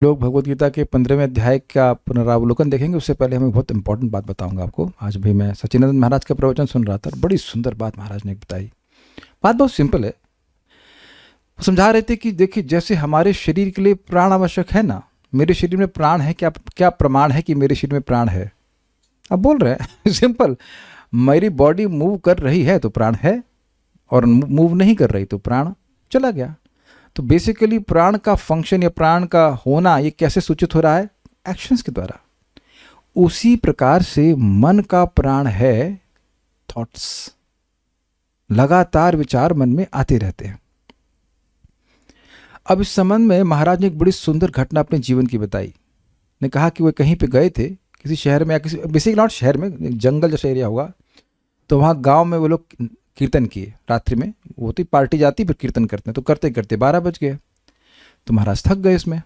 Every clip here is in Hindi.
लोग भगवत गीता के 15वें अध्याय का पुनरावलोकन देखेंगे। उससे पहले हमें बहुत इंपॉर्टेंट बात बताऊंगा आपको। आज भी मैं सच्चिदानंद महाराज का प्रवचन सुन रहा था और बड़ी सुंदर बात महाराज ने बताई। बात बहुत सिंपल है। वो समझा रहे थे कि देखिए, जैसे हमारे शरीर के लिए प्राण आवश्यक है ना, मेरे शरीर में प्राण है, क्या क्या प्रमाण है कि मेरे शरीर में प्राण है? अब बोल रहे हैं सिंपल, मेरी बॉडी मूव कर रही है तो प्राण है, और मूव नहीं कर रही तो प्राण चला गया। तो बेसिकली प्राण का फंक्शन या प्राण का होना ये कैसे सूचित हो रहा है? एक्शंस के द्वारा। उसी प्रकार से मन का प्राण है थॉट्स। लगातार विचार मन में आते रहते हैं। अब इस संबंध में महाराज ने एक बड़ी सुंदर घटना अपने जीवन की बताई। ने कहा कि वो कहीं पे गए थे किसी शहर में, या किसी बेसिकली नॉट शहर में, जंगल जैसा एरिया होगा। तो वहाँ गांव में वो लोग कीर्तन किए रात्रि में। वो तो पार्टी जाती फिर कीर्तन करते हैं। तो करते करते 12 बज गए। तो महाराज थक गए इसमें,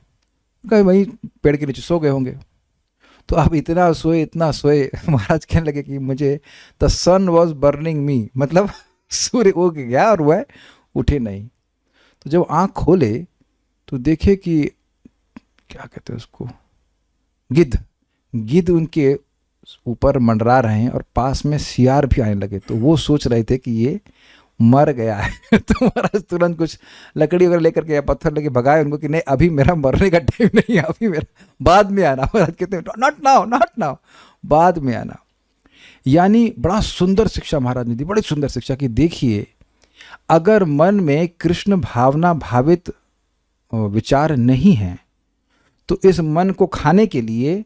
कहीं वहीं पेड़ के नीचे सो गए होंगे। तो अब इतना सोए महाराज कहने लगे कि मुझे द सन वॉज बर्निंग मी, मतलब सूर्य उग गया और वह उठे नहीं। तो जब आँख खोले तो देखे कि क्या कहते हैं उसको, गिद्ध गिद्ध उनके ऊपर मंडरा रहे हैं और पास में सियार भी आने लगे। तो वो सोच रहे थे कि ये मर गया है तो महाराज तुरंत कुछ लकड़ी वगैरह लेकर के या पत्थर लेके भगाए उनको कि नहीं, अभी मेरा मरने का टाइम नहीं है, अभी मेरा बाद में आना। महाराज कहते हैं नॉट नाउ, बाद में आना। यानी बड़ा सुंदर शिक्षा महाराज ने दी, बड़ी सुंदर शिक्षा कि देखिए, अगर मन में कृष्ण भावना भावित विचार नहीं है तो इस मन को खाने के लिए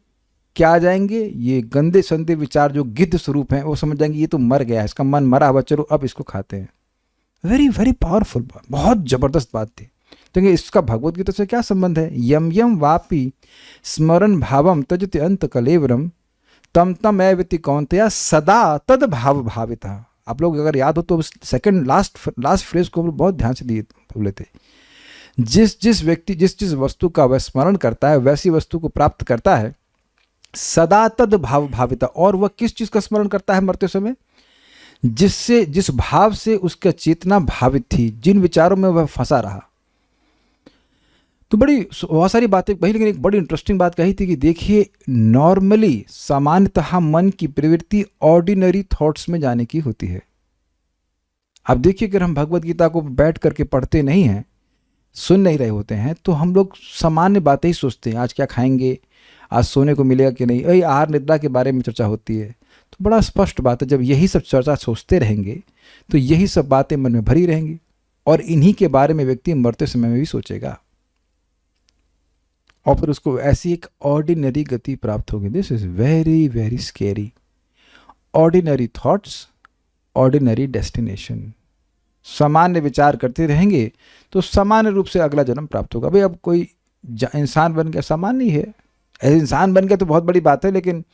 क्या आ जाएंगे? ये गंदे संदे विचार जो गिद्ध स्वरूप हैं, वो समझ जाएंगे ये तो मर गया है, इसका मन मरा हुआ, चलो अब इसको खाते हैं। वेरी वेरी पावरफुल बात, बहुत जबरदस्त बात थी। तो इसका भगवत गीता से क्या संबंध है? यम यम वापी स्मरण भावम तजति अंत कलेवरम तम तम एवति कौंतया सदा तद भाव भाविता। आप लोग अगर याद हो तो सेकंड लास्ट फ्रेज को बहुत ध्यान से दिए बोले थे। जिस जिस व्यक्ति जिस जिस वस्तु का वह स्मरण करता है वैसी वस्तु को प्राप्त करता है। सदा तद भाव भाविता। और वह किस चीज का स्मरण करता है मरते समय? जिससे, जिस भाव से उसका चेतना भावित थी, जिन विचारों में वह फंसा रहा। तो बड़ी बहुत सारी बातें कही, लेकिन एक बड़ी इंटरेस्टिंग बात कही थी कि देखिए, नॉर्मली सामान्यतः मन की प्रवृत्ति ऑर्डिनरी थॉट्स में जाने की होती है। अब देखिए, अगर हम भगवत गीता को बैठ करके पढ़ते नहीं हैं, सुन नहीं रहे होते हैं, तो हम लोग सामान्य बातें ही सोचते हैं। आज क्या खाएंगे, आज सोने को मिलेगा कि नहीं, यही आहार निद्रा के बारे में चर्चा होती है। तो बड़ा स्पष्ट बात है, जब यही सब चर्चा सोचते रहेंगे तो यही सब बातें मन में भरी रहेंगी और इन्हीं के बारे में व्यक्ति मरते समय में भी सोचेगा और फिर उसको ऐसी एक ऑर्डिनरी गति प्राप्त होगी। This is very very scary. Ordinary thoughts, ordinary destination. सामान्य विचार करते रहेंगे तो सामान्य रूप से अगला जन्म प्राप्त होगा। भाई, अब कोई इंसान बन गया सामान्य ही है, इंसान बन गया तो बहुत बड़ी बात है, लेकिन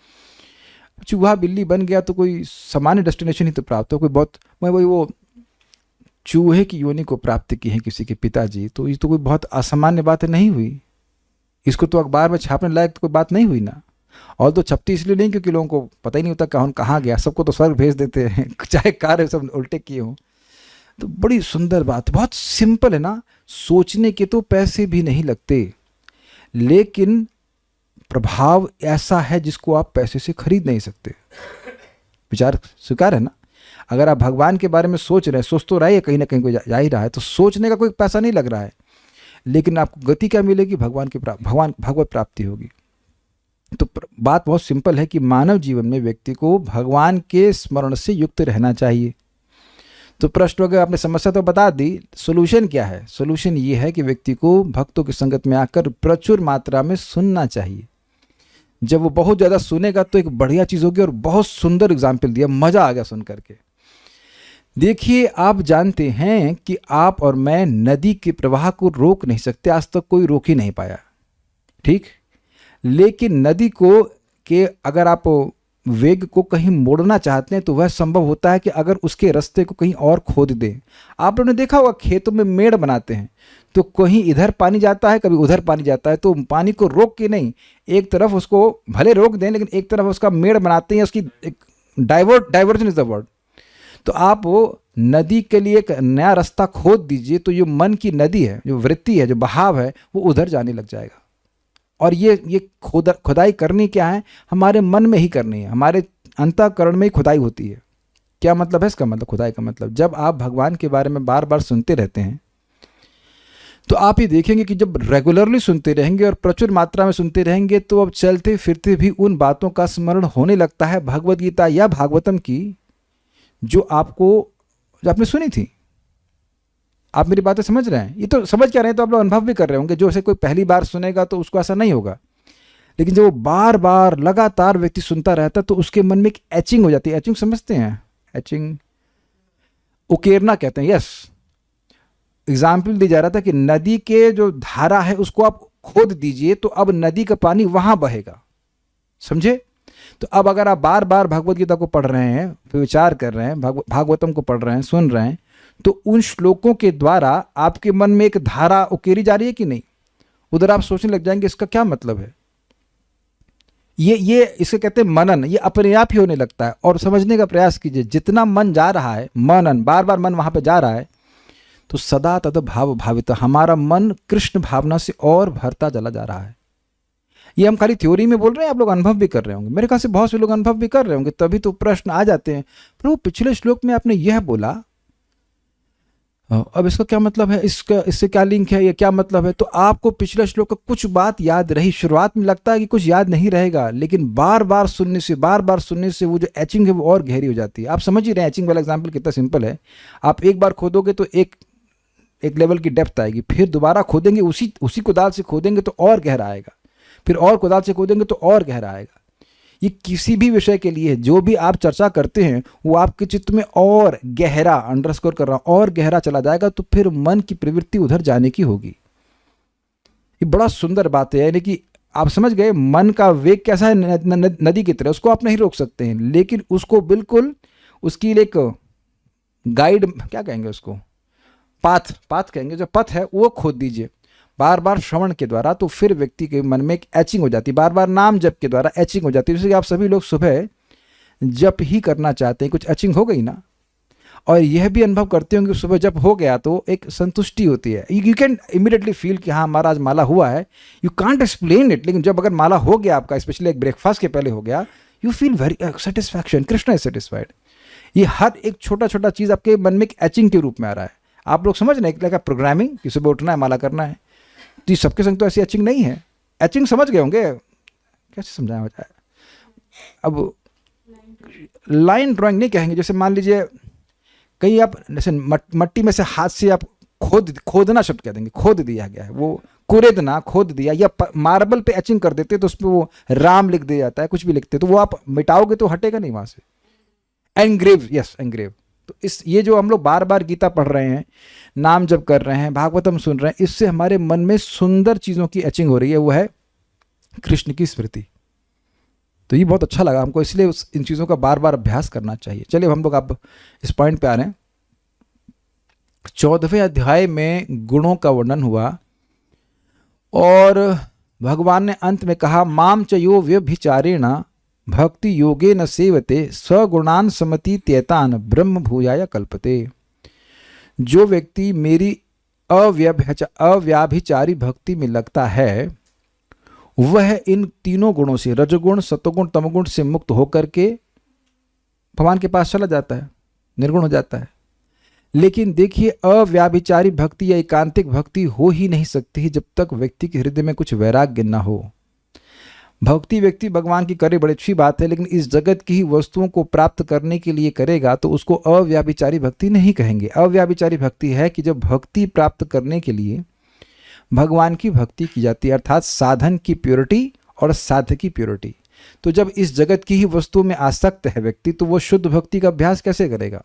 चूहा बिल्ली बन गया तो कोई सामान्य डेस्टिनेशन ही तो प्राप्त हो। कोई बहुत वही वो चूहे की योनि को प्राप्त की है किसी के पिताजी, तो ये तो कोई बहुत असामान्य बात नहीं हुई। इसको तो अखबार में छापने लायक तो कोई बात नहीं हुई ना। और तो छपती इसलिए नहीं क्योंकि लोगों को पता ही नहीं होता कौन कहाँ गया, सबको तो स्वर्ग भेज देते हैं चाहे कार्य सब उल्टे किए हों। तो बड़ी सुंदर बात, बहुत सिंपल है ना। सोचने के तो पैसे भी नहीं लगते, लेकिन प्रभाव ऐसा है जिसको आप पैसे से खरीद नहीं सकते। विचार स्वीकार है ना। अगर आप भगवान के बारे में सोच रहे हैं, सोच तो रहे कहीं ना कहीं कोई जा ही रहा है, तो सोचने का कोई पैसा नहीं लग रहा है, लेकिन आपको गति क्या मिलेगी? भगवत प्राप्ति होगी। तो बात बहुत सिंपल है कि मानव जीवन में व्यक्ति को भगवान के स्मरण से युक्त रहना चाहिए। तो प्रश्न अगर आपने समस्या तो बता दी, सोल्यूशन क्या है? सोल्यूशन ये है कि व्यक्ति को भक्तों की संगत में आकर प्रचुर मात्रा में सुनना चाहिए। जब वो बहुत ज़्यादा सुनेगा तो एक बढ़िया चीज़ होगी। और बहुत सुंदर एग्जाम्पल दिया, मज़ा आ गया सुन करके। देखिए, आप जानते हैं कि आप और मैं नदी के प्रवाह को रोक नहीं सकते, आज तक कोई रोक ही नहीं पाया, ठीक। लेकिन नदी को के अगर आप वेग को कहीं मोड़ना चाहते हैं तो वह संभव होता है कि अगर उसके रास्ते को कहीं और खोद दें। आप लोगों ने देखा होगा खेतों में मेड़ बनाते हैं तो कहीं इधर पानी जाता है, कभी उधर पानी जाता है, तो पानी को रोक के नहीं, एक तरफ उसको भले रोक दें लेकिन एक तरफ उसका मेड़ बनाते हैं, उसकी एक डाइवर्जन इज द वर्ड। तो आप वो नदी के लिए एक नया रास्ता खोद दीजिए तो जो मन की नदी है, जो वृत्ति है, जो बहाव है, वो उधर जाने लग जाएगा। और ये खुदाई करनी क्या है, हमारे मन में ही करनी है, हमारे अंतःकरण में ही खुदाई होती है। क्या मतलब है इसका? मतलब खुदाई का मतलब, जब आप भगवान के बारे में बार बार सुनते रहते हैं तो आप ये देखेंगे कि जब रेगुलरली सुनते रहेंगे और प्रचुर मात्रा में सुनते रहेंगे तो अब चलते फिरते भी उन बातों का स्मरण होने लगता है, भगवद गीता या भागवतम की, जो आपने सुनी थी। आप मेरी बातें समझ रहे हैं? ये तो समझ क्या रहे हैं, तो आप लोग अनुभव भी कर रहे होंगे। जो ऐसे कोई पहली बार सुनेगा तो उसको ऐसा नहीं होगा, लेकिन जब वो बार बार लगातार व्यक्ति सुनता रहता तो उसके मन में एक एचिंग हो जाती है। एचिंग समझते हैं? एचिंग उकेरना कहते हैं। यस, एग्जाम्पल दी जा रहा था कि नदी के जो धारा है उसको आप खोद दीजिए तो अब नदी का पानी वहां बहेगा, समझे? तो अब अगर आप बार बार भगवत गीता को पढ़ रहे हैं, फिर विचार कर रहे हैं, भागवतम को पढ़ रहे हैं, सुन रहे हैं, तो उन श्लोकों के द्वारा आपके मन में एक धारा उकेरी जा रही है कि नहीं? उधर आप सोचने लग जाएंगे इसका क्या मतलब है। ये इसे कहते हैं मनन। ये अपने आप ही होने लगता है। और समझने का प्रयास कीजिए, जितना मन जा रहा है, मनन, बार बार मन वहां पे जा रहा है, तो सदा तद भाव भावित, हमारा मन कृष्ण भावना से और भरता चला जा रहा है। ये हम खाली थ्योरी में बोल रहे हैं, आप लोग अनुभव भी कर रहे होंगे। मेरे ख्याल से बहुत से लोग अनुभव भी कर रहे होंगे, तभी तो प्रश्न आ जाते हैं, प्रभु पिछले श्लोक में आपने यह बोला, अब इसका क्या मतलब है, इससे क्या लिंक है, ये क्या मतलब है? तो आपको पिछले श्लोक का कुछ बात याद रही। शुरुआत में लगता है कि कुछ याद नहीं रहेगा, लेकिन बार बार सुनने से वो जो एचिंग है वो और गहरी हो जाती है। आप समझ ही रहे हैं एचिंग वाला एग्जाम्पल कितना सिंपल है। आप एक बार खोदोगे तो एक लेवल की डेप्थ आएगी, फिर दोबारा खोदेंगे, उसी कुदाल से खोदेंगे तो और गहरा आएगा, फिर और कुदाल से खोदेंगे तो और गहरा आएगा। ये किसी भी विषय के लिए, जो भी आप चर्चा करते हैं वो आपके चित्त में और गहरा, अंडरस्कोर कर रहा हूं, और गहरा चला जाएगा, तो फिर मन की प्रवृत्ति उधर जाने की होगी। ये बड़ा सुंदर बात है। यानी कि आप समझ गए, मन का वेग कैसा है, नदी की तरह, उसको आप नहीं रोक सकते हैं, लेकिन उसको बिल्कुल उसकी एक गाइड, क्या कहेंगे उसको, पाथ कहेंगे, जो पथ है वो खोद दीजिए बार बार श्रवण के द्वारा। तो फिर व्यक्ति के मन में एक एचिंग हो जाती है, बार बार नाम जप के द्वारा एचिंग हो जाती है। जैसे कि आप सभी लोग सुबह जप ही करना चाहते हैं, कुछ एचिंग हो गई ना, और यह भी अनुभव करते होंगे सुबह जप हो गया तो एक संतुष्टि होती है। यू कैन इमीडिएटली फील कि हाँ हमारा आज माला हुआ है। यू कांट एक्सप्लेन इट, लेकिन जब अगर माला हो गया आपका, स्पेशली एक ब्रेकफास्ट के पहले हो गया, you feel very satisfaction, Krishna is satisfied. ये हर एक छोटा छोटा चीज़ आपके मन में एक एचिंग के रूप में आ रहा है। आप लोग समझ रहे हैं, एक प्रोग्रामिंग कि सुबह उठना है, माला करना है। तो सबके संग तो ऐसी एचिंग नहीं है। एचिंग समझ गए होंगे, कैसे समझाया हो जाए। अब लाइन ड्राइंग नहीं कहेंगे, जैसे मान लीजिए कहीं आप जैसे मट्टी में से हाथ से आप खोदना शब्द कह देंगे, खोद दिया गया है, वो कुरेदना, खोद दिया, या मार्बल पे एचिंग कर देते तो उसमें वो राम लिख दिया जाता है, कुछ भी लिखते, तो वो आप मिटाओगे तो हटेगा नहीं वहां से। Engrave, yes engrave. तो ये जो हम लोग बार बार गीता पढ़ रहे हैं, नाम जप कर रहे हैं, भागवतम सुन रहे हैं, इससे हमारे मन में सुंदर चीज़ों की एचिंग हो रही है, वो है कृष्ण की स्मृति। तो ये बहुत अच्छा लगा हमको, इसलिए इन चीज़ों का बार बार अभ्यास करना चाहिए। चलिए हम लोग अब इस पॉइंट पे आ रहे हैं। 14वें अध्याय में गुणों का वर्णन हुआ और भगवान ने अंत में कहा, माम च यो व्यभिचारेण भक्ति योगे न सेवते सगुणान समति त्येतान ब्रह्म भूयाय कल्पते। जो व्यक्ति मेरी अव्याभिचारी भक्ति में लगता है, वह इन तीनों गुणों से, रजगुण, सतोगुण, तमोगुण से मुक्त होकर के भगवान के पास चला जाता है, निर्गुण हो जाता है। लेकिन देखिए, अव्याभिचारी भक्ति या एकांतिक भक्ति हो ही नहीं सकती जब तक व्यक्ति के हृदय में कुछ वैराग्य न हो। भक्ति व्यक्ति भगवान की करे, बड़ी अच्छी बात है, लेकिन इस जगत की ही वस्तुओं को प्राप्त करने के लिए करेगा तो उसको अव्याभिचारी भक्ति नहीं कहेंगे। अव्याभिचारी भक्ति है कि जब भक्ति प्राप्त करने के लिए भगवान की भक्ति की जाती है, अर्थात साधन की प्योरिटी और साध्य की प्योरिटी। तो जब इस जगत की ही वस्तु में आसक्त है व्यक्ति, तो वो शुद्ध भक्ति का अभ्यास कैसे करेगा?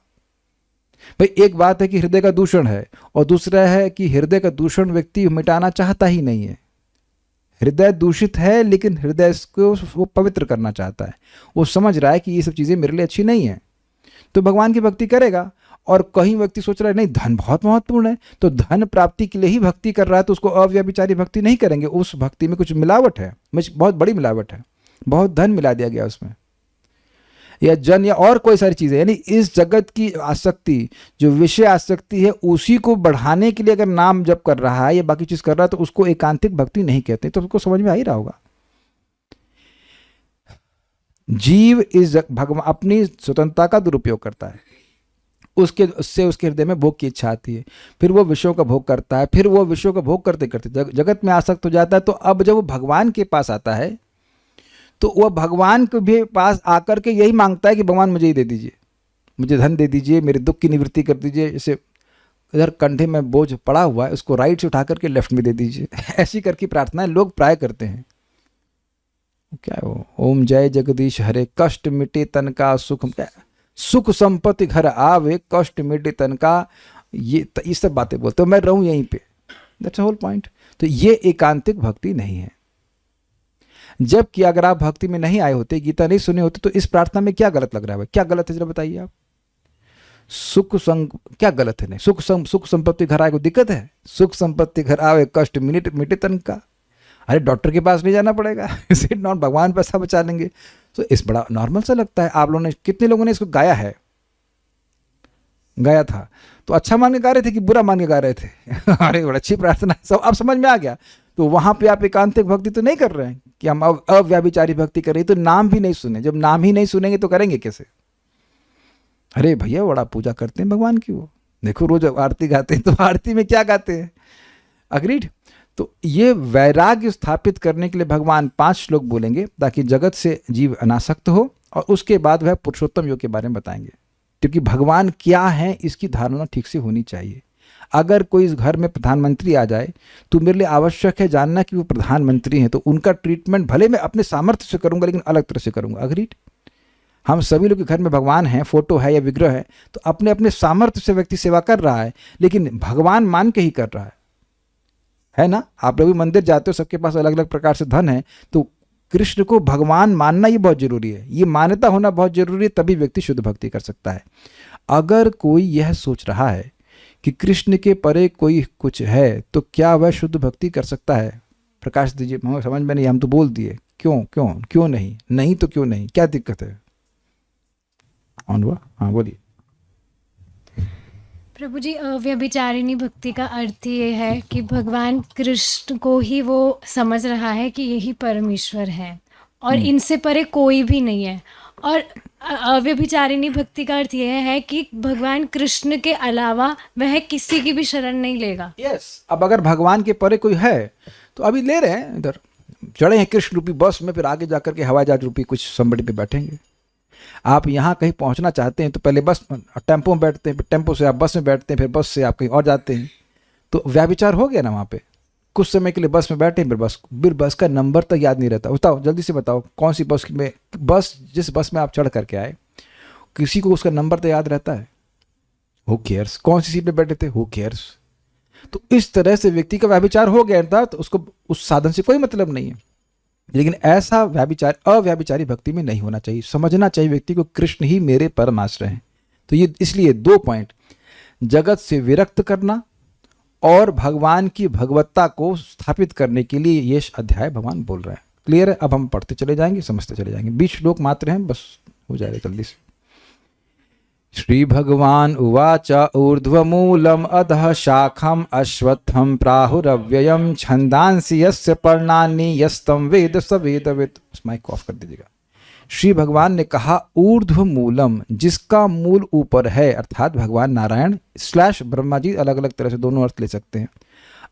भाई एक बात है कि हृदय का दूषण है, और दूसरा है कि हृदय का दूषण व्यक्ति मिटाना चाहता ही नहीं है। हृदय दूषित है, लेकिन हृदय को वो पवित्र करना चाहता है। वो समझ रहा है कि ये सब चीज़ें मेरे लिए अच्छी नहीं है, तो भगवान की भक्ति करेगा। और कहीं व्यक्ति सोच रहा है नहीं, धन बहुत महत्वपूर्ण है, तो धन प्राप्ति के लिए ही भक्ति कर रहा है, तो उसको अव्यभिचारी भक्ति नहीं करेंगे। उस भक्ति में कुछ मिलावट है, बहुत बड़ी मिलावट है, बहुत धन मिला दिया गया उसमें। या जन या और कोई सारी चीज़ें, यानी इस जगत की आसक्ति, जो विषय आसक्ति है, उसी को बढ़ाने के लिए अगर नाम जप कर रहा है या बाकी चीज़ कर रहा है तो उसको एकांतिक भक्ति नहीं कहते। तो उसको समझ में आ ही रहा होगा। जीव इस भगवान अपनी स्वतंत्रता का दुरुपयोग करता है, उससे उसके हृदय में भोग की इच्छा आती है, फिर वो विषयों का भोग करता है, फिर वो विषयों का भोग करते करते जगत में आसक्त हो जाता है। तो अब जब वो भगवान के पास आता है तो वह भगवान के भी पास आकर के यही मांगता है कि भगवान मुझे ही दे दीजिए, मुझे धन दे दीजिए, मेरे दुख की निवृत्ति कर दीजिए, जैसे इधर कंधे में बोझ पड़ा हुआ है उसको राइट से उठा करके लेफ्ट में दे दीजिए। ऐसी करके प्रार्थनाएं लोग प्राय करते हैं। क्या है वो, ओम जय जगदीश हरे, कष्ट मिटे तन का सुख, सुख संपत्ति घर आवे, कष्ट मिटे तन का, ये सब बातें बोलते, मैं रहूं यहीं पे, दैट्स होल पॉइंट। तो ये एकांतिक भक्ति नहीं है। जबकि अगर आप भक्ति में नहीं आए होते, गीता नहीं सुने होते, तो इस प्रार्थना में क्या गलत लग रहा है? क्या गलत है जरा बताइए आप। सुख संग क्या गलत है? नहीं, सुख संपत्ति घर आए, को दिक्कत है? सुख संपत्ति घर आवे, कष्ट मिटे तन का, अरे डॉक्टर के पास नहीं जाना पड़ेगा, इट नॉट, भगवान पैसा बचा लेंगे। तो इस बड़ा नॉर्मल सा लगता है। आप लोगों ने, कितने लोगों ने इसको गाया है? गाया था तो अच्छा मान के गा रहे थे कि बुरा मान के गा रहे थे? अरे बड़ा अच्छी प्रार्थना, सब अब समझ में आ गया। तो वहां पे आप एकांतिक भक्ति तो नहीं कर रहे हैं कि हम अब अव्याभिचारी भक्ति कर रहे हैं, तो नाम भी नहीं सुने। जब नाम ही नहीं सुनेंगे तो करेंगे कैसे? अरे भैया बड़ा पूजा करते हैं भगवान की, वो देखो रोज आरती गाते हैं, तो आरती में क्या गाते हैं? अग्रीड। तो ये वैराग्य स्थापित करने के लिए भगवान 5 श्लोक बोलेंगे ताकि जगत से जीव अनासक्त हो, और उसके बाद वह पुरुषोत्तम योग के बारे में बताएंगे। क्योंकि भगवान क्या है इसकी धारणा ठीक से होनी चाहिए। अगर कोई इस घर में प्रधानमंत्री आ जाए तो मेरे लिए आवश्यक है जानना कि वो प्रधानमंत्री हैं, तो उनका ट्रीटमेंट भले मैं अपने सामर्थ्य से करूंगा लेकिन अलग तरह से करूंगा। अग्रीड। हम सभी लोग के घर में भगवान हैं, फोटो है या विग्रह है, तो अपने अपने सामर्थ्य से व्यक्ति सेवा कर रहा है, लेकिन भगवान मान के ही कर रहा है ना। आप लोग भी मंदिर जाते हो, सबके पास अलग अलग प्रकार से धन है, तो कृष्ण को भगवान मानना ये बहुत जरूरी है, ये मान्यता होना बहुत जरूरी है, तभी व्यक्ति शुद्ध भक्ति कर सकता है। अगर कोई यह सोच रहा है कि कृष्ण के परे कोई कुछ है, तो क्या वह शुद्ध भक्ति कर सकता है? प्रकाश दीजिए। हमें समझ में नहीं, हम तो बोल दिए। क्यों क्यों क्यों नहीं? नहीं तो क्यों नहीं? क्या दिक्कत है? हाँ बोलिए। प्रभु जी, अव्यभिचारिणी भक्ति का अर्थ ये है कि भगवान कृष्ण को ही वो समझ रहा है कि यही परमेश्वर है और इनसे परे कोई भी नहीं है। और अव्यभिचारिणी भक्ति का अर्थ यह है कि भगवान कृष्ण के अलावा वह किसी की भी शरण नहीं लेगा। अब अगर भगवान के परे कोई है तो अभी ले रहे हैं, इधर चढ़े हैं कृष्ण रूपी बस में, फिर आगे जाकर के हवाई जहाज रूपी कुछ संबड़ी पे बैठेंगे। आप यहाँ कहीं पहुँचना चाहते हैं तो पहले बस टेम्पो में बैठते हैं, फिर टेम्पो से आप बस में बैठते हैं, फिर बस से आप कहीं और जाते हैं। तो व्याभिचार हो गया ना वहाँ पे। कुछ समय के लिए बस में बैठे, फिर बस का नंबर तक याद नहीं रहता। बताओ जल्दी से बताओ, कौन सी बस में, जिस बस में आप चढ़ करके आए, किसी को उसका नंबर तो याद रहता है? Who cares? कौन सी सीट पे बैठे थे? Who cares? तो इस तरह से व्यक्ति का व्याभिचार हो गया था, तो उसको उस साधन से कोई मतलब नहीं है। लेकिन ऐसा अव्याभिचारी भक्ति में नहीं होना चाहिए। समझना चाहिए व्यक्ति को कृष्ण ही मेरे परम आश्रय हैं। तो ये इसलिए 2 पॉइंट, जगत से विरक्त करना और भगवान की भगवत्ता को स्थापित करने के लिए ये अध्याय भगवान बोल रहे हैं। क्लियर है? अब हम पढ़ते चले जाएंगे, समझते चले जाएंगे। 20 श्लोक मात्र हैं, बस हो जाएगा जल्दी से। श्री भगवान उवाच ऊर्ध्वमूलम अधः शाखम अश्वत्थम प्राहुरव्ययम छंदांसि यस्य पर्णानि यस्तम वेद स वेदवित्। माइक ऑफ कर दीजिएगा। श्री भगवान ने कहा ऊर्ध्व मूलम, जिसका मूल ऊपर है, अर्थात भगवान नारायण / ब्रह्मा जी, अलग अलग तरह से दोनों अर्थ ले सकते हैं।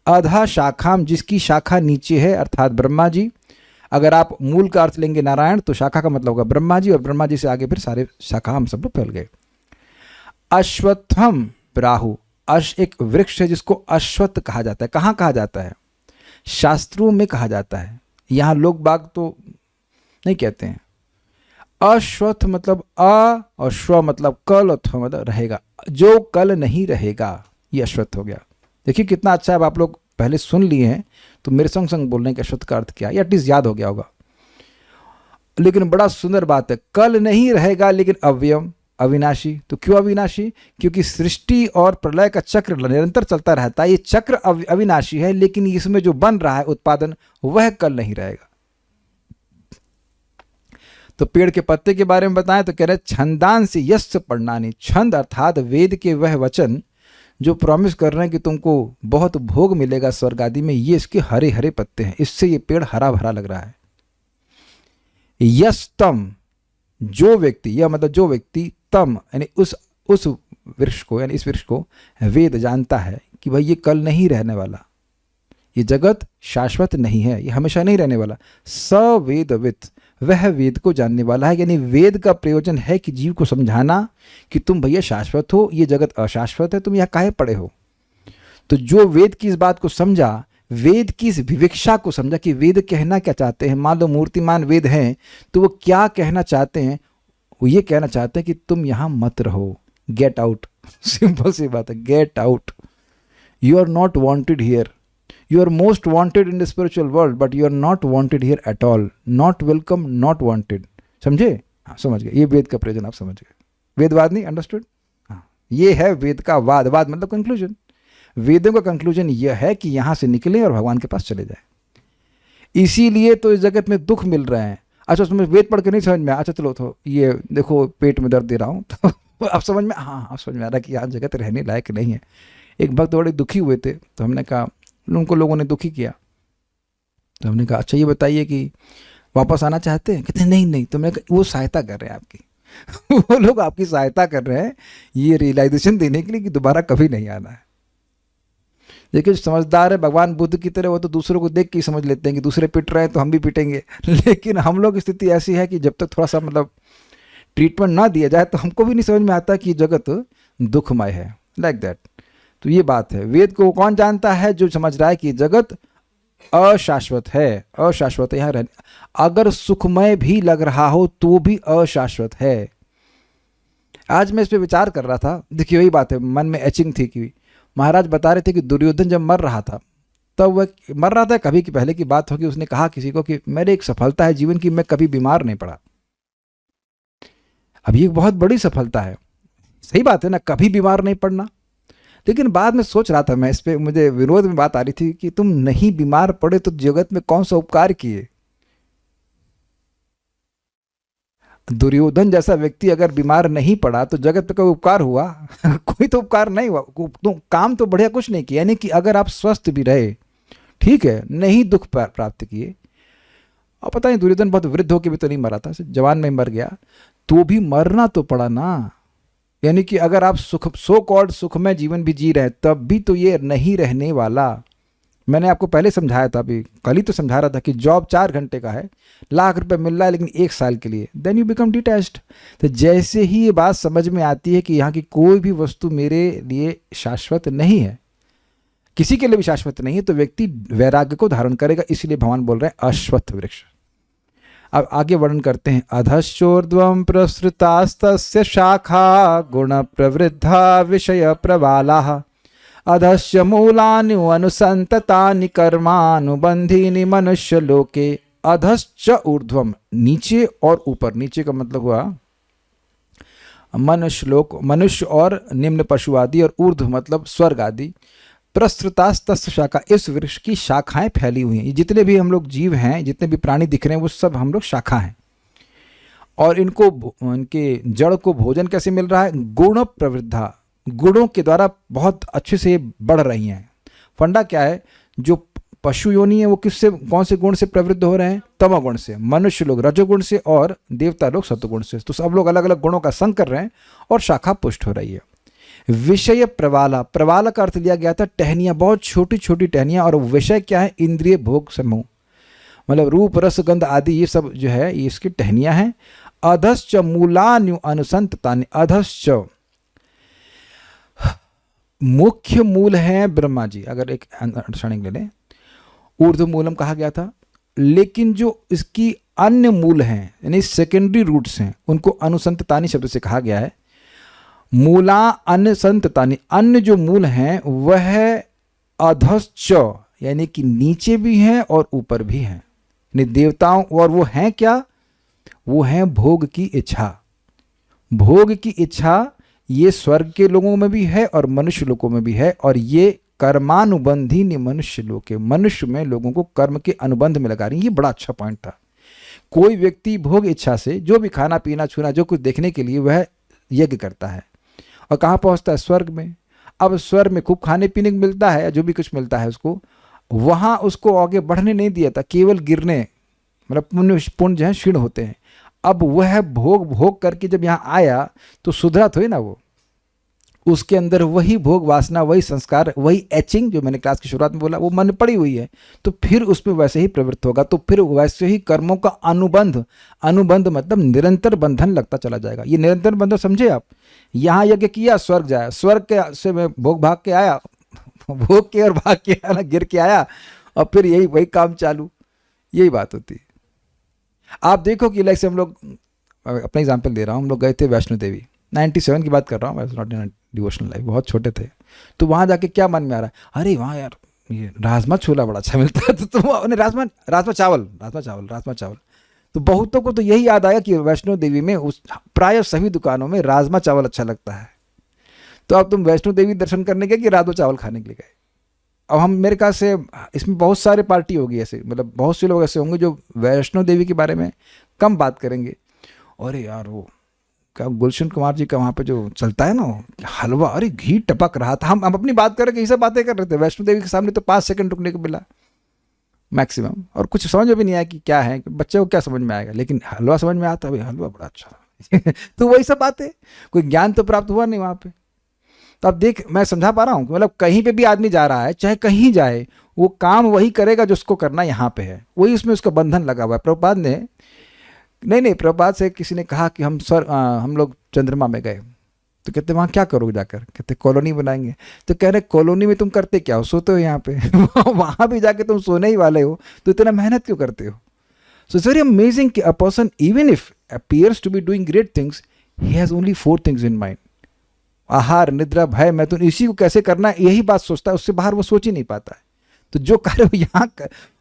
अधः शाखाम, जिसकी शाखा नीचे है, अर्थात ब्रह्मा जी। अगर आप मूल का अर्थ लेंगे नारायण, तो शाखा का मतलब होगा ब्रह्मा जी, और ब्रह्मा जी से आगे फिर सारे शाखा हम सब लोग फैल गए। अश्वत्थम प्राहु, एक वृक्ष है जिसको अश्वत्थ कहा जाता है। कहाँ कहा जाता है? शास्त्रों में कहा जाता है। यहाँ लोग बाग तो नहीं कहते हैं। अश्वत्थ मतलब और श्व मतलब कल, और मतलब रहेगा, जो कल नहीं रहेगा, ये अश्वत्थ हो गया। देखिए कितना अच्छा है। अब आप लोग पहले सुन लिए हैं तो मेरे संग संग बोल रहे हैं कि अश्वत्थ का अर्थ क्या है, या एटलीस्ट याद हो गया होगा। लेकिन बड़ा सुंदर बात है, कल नहीं रहेगा लेकिन अव्ययम, अविनाशी। तो क्यों अविनाशी? क्योंकि सृष्टि और प्रलय का चक्र निरंतर चलता रहता है। ये चक्र अविनाशी है, लेकिन इसमें जो बन रहा है उत्पादन, वह कल नहीं रहेगा। तो पेड़ के पत्ते के बारे में बताएं तो कह रहे छंदांसि यस्य पर्णानि, छंद अर्थात वेद के वह वचन जो प्रॉमिस कर रहे हैं कि तुमको बहुत भोग मिलेगा स्वर्ग आदि में, ये इसके हरे हरे पत्ते हैं, इससे ये पेड़ हरा भरा लग रहा है। यस्तम, जो व्यक्ति, यह मतलब जो व्यक्ति, तम यानी उस वृक्ष को, यानी इस वृक्ष को वेद जानता है कि भाई ये कल नहीं रहने वाला, ये जगत शाश्वत नहीं है, ये हमेशा नहीं रहने वाला। सवेदवित, वह वेद को जानने वाला है। यानी वेद का प्रयोजन है कि जीव को समझाना कि तुम भैया शाश्वत हो, ये जगत अशाश्वत है, तुम यहाँ काहे पड़े हो। तो जो वेद की इस बात को समझा, वेद की इस विवक्षा को समझा कि वेद कहना क्या चाहते हैं, मान लो मूर्तिमान वेद हैं तो वो क्या कहना चाहते हैं, वो ये कहना चाहते हैं कि तुम यहाँ मत रहो, गेट आउट। सिंपल सी बात है, get out, you are not wanted here, you are most wanted in the spiritual world but you are not wanted here at all, not welcome, not wanted। समझे? हाँ समझ गए, ये वेद का प्रयोजन आप समझ गए। वेदवाद नहीं, अंडरस्टूड? हाँ, ये है वेद का वाद, वाद मतलब कंक्लूजन। वेदों का कंक्लूजन यह है कि यहाँ से निकलें और भगवान के पास चले जाए। इसीलिए तो इस जगत में दुख मिल रहे हैं। अच्छा उसमें वेद पढ़ के नहीं समझ में आया, अच्छा चलो तो ये देखो पेट में दर्द दे रहा हूँ तो अब समझ में, हाँ अब समझ में आ रहा कि यहाँ जगत रहने लायक नहीं है। एक भक्त बड़े दुखी हुए थे तो हमने कहा, उनको लोगों ने दुखी किया तो हमने कहा अच्छा ये बताइए कि वापस आना चाहते हैं? कहते नहीं नहीं। तो मैंने कहा वो सहायता कर रहे हैं आपकी वो लोग आपकी सहायता कर रहे हैं ये रियलाइजेशन देने के लिए कि दोबारा कभी नहीं आना है। लेकिन समझदार है भगवान बुद्ध की तरह, वो तो दूसरों को देख के ही समझ लेते हैं कि दूसरे पिट रहे हैं तो हम भी पिटेंगे। लेकिन हम लोग की स्थिति ऐसी है कि जब तक थोड़ा सा मतलब ट्रीटमेंट ना दिया जाए तो हमको भी नहीं समझ में आता कि जगत दुखमय है, लाइक दैट। तो ये बात है, वेद को कौन जानता है? जो समझ रहा है कि जगत अशाश्वत है, अशाश्वत है, यहाँ रहने, अगर सुखमय भी लग रहा हो तो भी अशाश्वत है। आज मैं इस पे विचार कर रहा था, देखिए वही बात है, मन में एचिंग थी कि महाराज बता रहे थे कि दुर्योधन जब मर रहा था, तब वह मर रहा था, कभी की पहले की बात होगी, उसने कहा किसी को कि मेरी एक सफलता है जीवन की, मैं कभी बीमार नहीं पड़ा। अब ये बहुत बड़ी सफलता है, सही बात है ना, कभी बीमार नहीं पड़ना। लेकिन बाद में सोच रहा था मैं इस पे, मुझे विरोध में बात आ रही थी कि तुम नहीं बीमार पड़े तो जगत में कौन सा उपकार किए? दुर्योधन जैसा व्यक्ति अगर बीमार नहीं पड़ा तो जगत पे कोई उपकार हुआ? कोई तो उपकार नहीं हुआ, तो काम तो बढ़िया कुछ नहीं किया। यानी कि अगर आप स्वस्थ भी रहे, ठीक है, नहीं दुख प्राप्त किए, और पता नहीं दुर्योधन बहुत वृद्ध होकर भी तो नहीं मरा था, जवान में मर गया, तो भी मरना तो पड़ा ना। यानी कि अगर आप सो कॉल्ड सुखमय जीवन भी जी रहे हैं तब भी तो ये नहीं रहने वाला। मैंने आपको पहले समझाया था, अभी कल ही तो समझा रहा था कि जॉब 4 घंटे का है, लाख रुपए मिल रहा है लेकिन 1 साल के लिए, देन यू बिकम डिटैच्ड। तो जैसे ही ये बात समझ में आती है कि यहाँ की कोई भी वस्तु मेरे लिए शाश्वत नहीं है, किसी के लिए भी शाश्वत नहीं है, तो व्यक्ति वैराग्य को धारण करेगा। इसीलिए भगवान बोल रहे हैं अश्वत्थ वृक्ष। अब आगे वर्णन करते हैं, अधश्चोर्ध्वं प्रसृतास्तस्य शाखा गुण प्रवृद्धा विषय प्रवालाः अधश्च मूलानि अनुसंततानि कर्मानुबंधीनि मनुष्य लोके। अधश्च ऊर्ध्वम, नीचे और ऊपर, नीचे का मतलब हुआ मनुष्य लोक, मनुष्य और निम्न पशु आदि, और ऊर्ध्व मतलब स्वर्ग आदि। प्रसृतास्तस्य शाखा, इस वृक्ष की शाखाएं फैली हुई हैं। जितने भी हम लोग जीव हैं, जितने भी प्राणी दिख रहे हैं, वो सब हम लोग शाखा हैं। और इनको, इनके जड़ को भोजन कैसे मिल रहा है? गुण प्रवृद्धा, गुणों के द्वारा बहुत अच्छे से बढ़ रही हैं। फंडा क्या है? जो पशु योनि है वो किससे, कौन से गुण से प्रवृद्ध हो रहे हैं? तमोगुण से। मनुष्य लोग रजोगुण से और देवता लोग सत्वगुण से। तो सब लोग अलग अलग गुणों का संग कर रहे हैं और शाखा पुष्ट हो रही है। विषय प्रवाला, प्रवाला का अर्थ लिया गया था टहनियाँ, बहुत छोटी छोटी टहनियाँ। और विषय क्या है? इंद्रिय भोग समूह, मतलब रूप रस गंध आदि, ये सब जो है ये इसकी टहनियाँ हैं। अधश्च मूलान्यु अनुसंततानि, अधश्च मुख्य मूल है ब्रह्मा जी, अगर एक अंडरस्टैंडिंग ले लें, ऊर्ध्व मूलम कहा गया था। लेकिन जो इसकी अन्य मूल हैं, यानी सेकेंडरी रूट्स हैं, उनको अनुसंततानि शब्द से कहा गया है। मूला अनुसंततानि, अन्य जो मूल हैं वह अधश्च, यानी कि नीचे भी हैं और ऊपर भी हैं, यानी देवताओं। और वो हैं क्या? वो हैं भोग की इच्छा। भोग की इच्छा ये स्वर्ग के लोगों में भी है और मनुष्य लोगों में भी है। और ये कर्मानुबंधी मनुष्य लोग के, मनुष्य में लोगों को कर्म के अनुबंध में लगा रही है। ये बड़ा अच्छा पॉइंट था कोई व्यक्ति भोग इच्छा से जो भी खाना पीना छूना जो कुछ देखने के लिए वह यज्ञ करता है और कहाँ पहुँचता है, स्वर्ग में। अब स्वर्ग में खूब खाने पीने को मिलता है, जो भी कुछ मिलता है उसको, वहाँ उसको आगे बढ़ने नहीं दिया था, केवल गिरने, मतलब पुण्य जो है क्षीण होते हैं। अब वह भोग भोग करके जब यहाँ आया तो सुधरा थोड़ी ना वो, उसके अंदर वही भोग वासना, वही संस्कार, वही एचिंग जो मैंने क्लास की शुरुआत में बोला, वो मन में पड़ी हुई है, तो फिर उसमें वैसे ही प्रवृत्त होगा, तो फिर वैसे ही कर्मों का अनुबंध, अनुबंध मतलब निरंतर बंधन लगता चला जाएगा। ये निरंतर बंधन समझे आप, यहाँ यज्ञ किया स्वर्ग जाया, स्वर्ग के से मैं भोग भाग के आया, भोग के और भाग के आया ना, गिर के आया, और फिर यही वही काम चालू, यही बात होती है। आप देखो कि लाइक से हम लोग, अपना एग्जाम्पल दे रहा हूँ, हम लोग गए थे वैष्णो देवी, 97 की बात कर रहा हूँ, नॉट इन डिवोशनल लाइफ, बहुत छोटे थे। तो वहाँ जाके क्या मन में आ रहा है, अरे वहाँ यार ये राजमा छोला बड़ा अच्छा मिलता है, तो राजमा चावल। तो बहुतों को तो यही याद आया कि वैष्णो देवी में उस प्राय सभी दुकानों में राजमा चावल अच्छा लगता है। तो अब तुम वैष्णो देवी दर्शन करने गए कि राजमा चावल खाने के लिए गए? अब हम, मेरे ख्याल से इसमें बहुत सारे पार्टी होगी ऐसे, मतलब बहुत से लोग ऐसे होंगे जो वैष्णो देवी के बारे में कम बात करेंगे। अरे यार वो क्या गुलशन कुमार जी का वहाँ पे जो चलता है ना हलवा, अरे घी टपक रहा था। हम अपनी बात कर रहे, यही सब बातें कर रहे थे, वैष्णो देवी के सामने तो 5 सेकंड रुकने को मिला मैक्सिमम, और कुछ समझ में भी नहीं आया कि क्या है, बच्चे को क्या समझ में आएगा, लेकिन हलवा समझ में आता है, भाई हलवा बड़ा अच्छा तो वही सब बातें, कोई ज्ञान तो प्राप्त हुआ नहीं वहाँ पे। तो अब देख, मैं समझा पा रहा हूँ, मतलब कहीं पे भी आदमी जा रहा है, चाहे कहीं जाए, वो काम वही करेगा जो उसको करना यहाँ पे है, वही उसमें उसका बंधन लगा हुआ है। प्रभुपाद ने, नहीं प्रभुपाद से किसी ने कहा कि हम लोग चंद्रमा में गए, तो कहते वहाँ क्या करोगे जाकर, कहते कॉलोनी बनाएंगे। तो कह रहे कॉलोनी में तुम करते क्या हो, सोते हो यहाँ पे वहाँ भी जाके तुम सोने ही वाले हो, तो इतना मेहनत क्यों करते हो? सो इट्स वेरी अमेजिंग कि a person even if appears to be doing great things, he has only 4 things in mind, आहार निद्रा भय मैथुन, इसी को कैसे करना है यही बात सोचता है, उससे बाहर वो सोच ही नहीं पाता है। तो जो कार्य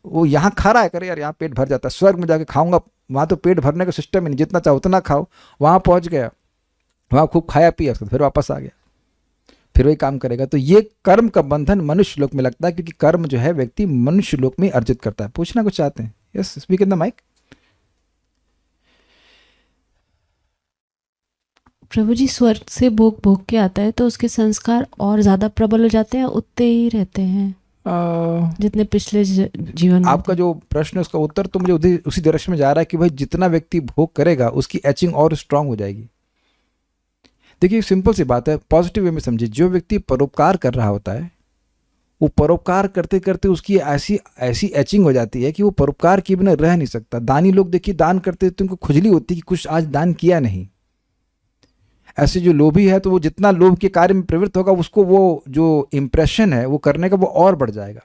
वो यहाँ खा रहा है, करे यार यहाँ पेट भर जाता है, स्वर्ग में जाके खाऊंगा, वहाँ तो पेट भरने का सिस्टम ही नहीं, जितना चाहो उतना खाओ, वहाँ पहुँच गया, वहाँ खूब खाया पिया, फिर वापस आ गया, फिर वही काम करेगा। तो ये कर्म का बंधन मनुष्य लोक में लगता है, क्योंकि कर्म जो है व्यक्ति मनुष्य लोक में अर्जित करता है। पूछना कुछ चाहते हैं? Yes, speak in the mike. प्रभु जी, स्वर्ग से भोग भोग के आता है तो उसके संस्कार और ज़्यादा प्रबल हो जाते हैं, उतने ही रहते हैं जितने पिछले जीवन में? आपका जो प्रश्न है उसका उत्तर तो मुझे उसी डायरेक्शन में जा रहा है कि भाई जितना व्यक्ति भोग करेगा उसकी एचिंग और स्ट्रांग हो जाएगी। देखिए सिंपल सी बात है, पॉजिटिव वे में समझिए, जो व्यक्ति परोपकार कर रहा होता है, वो परोपकार करते करते उसकी ऐसी ऐसी एचिंग हो जाती है कि वो परोपकार के बिना रह नहीं सकता। दानी लोग देखिए दान करते तो उनको खुजली होती है कि कुछ आज दान किया नहीं। ऐसे जो लोभी है तो वो जितना लोभ के कार्य में प्रवृत्त होगा, उसको वो जो इम्प्रेशन है वो करने का वो और बढ़ जाएगा।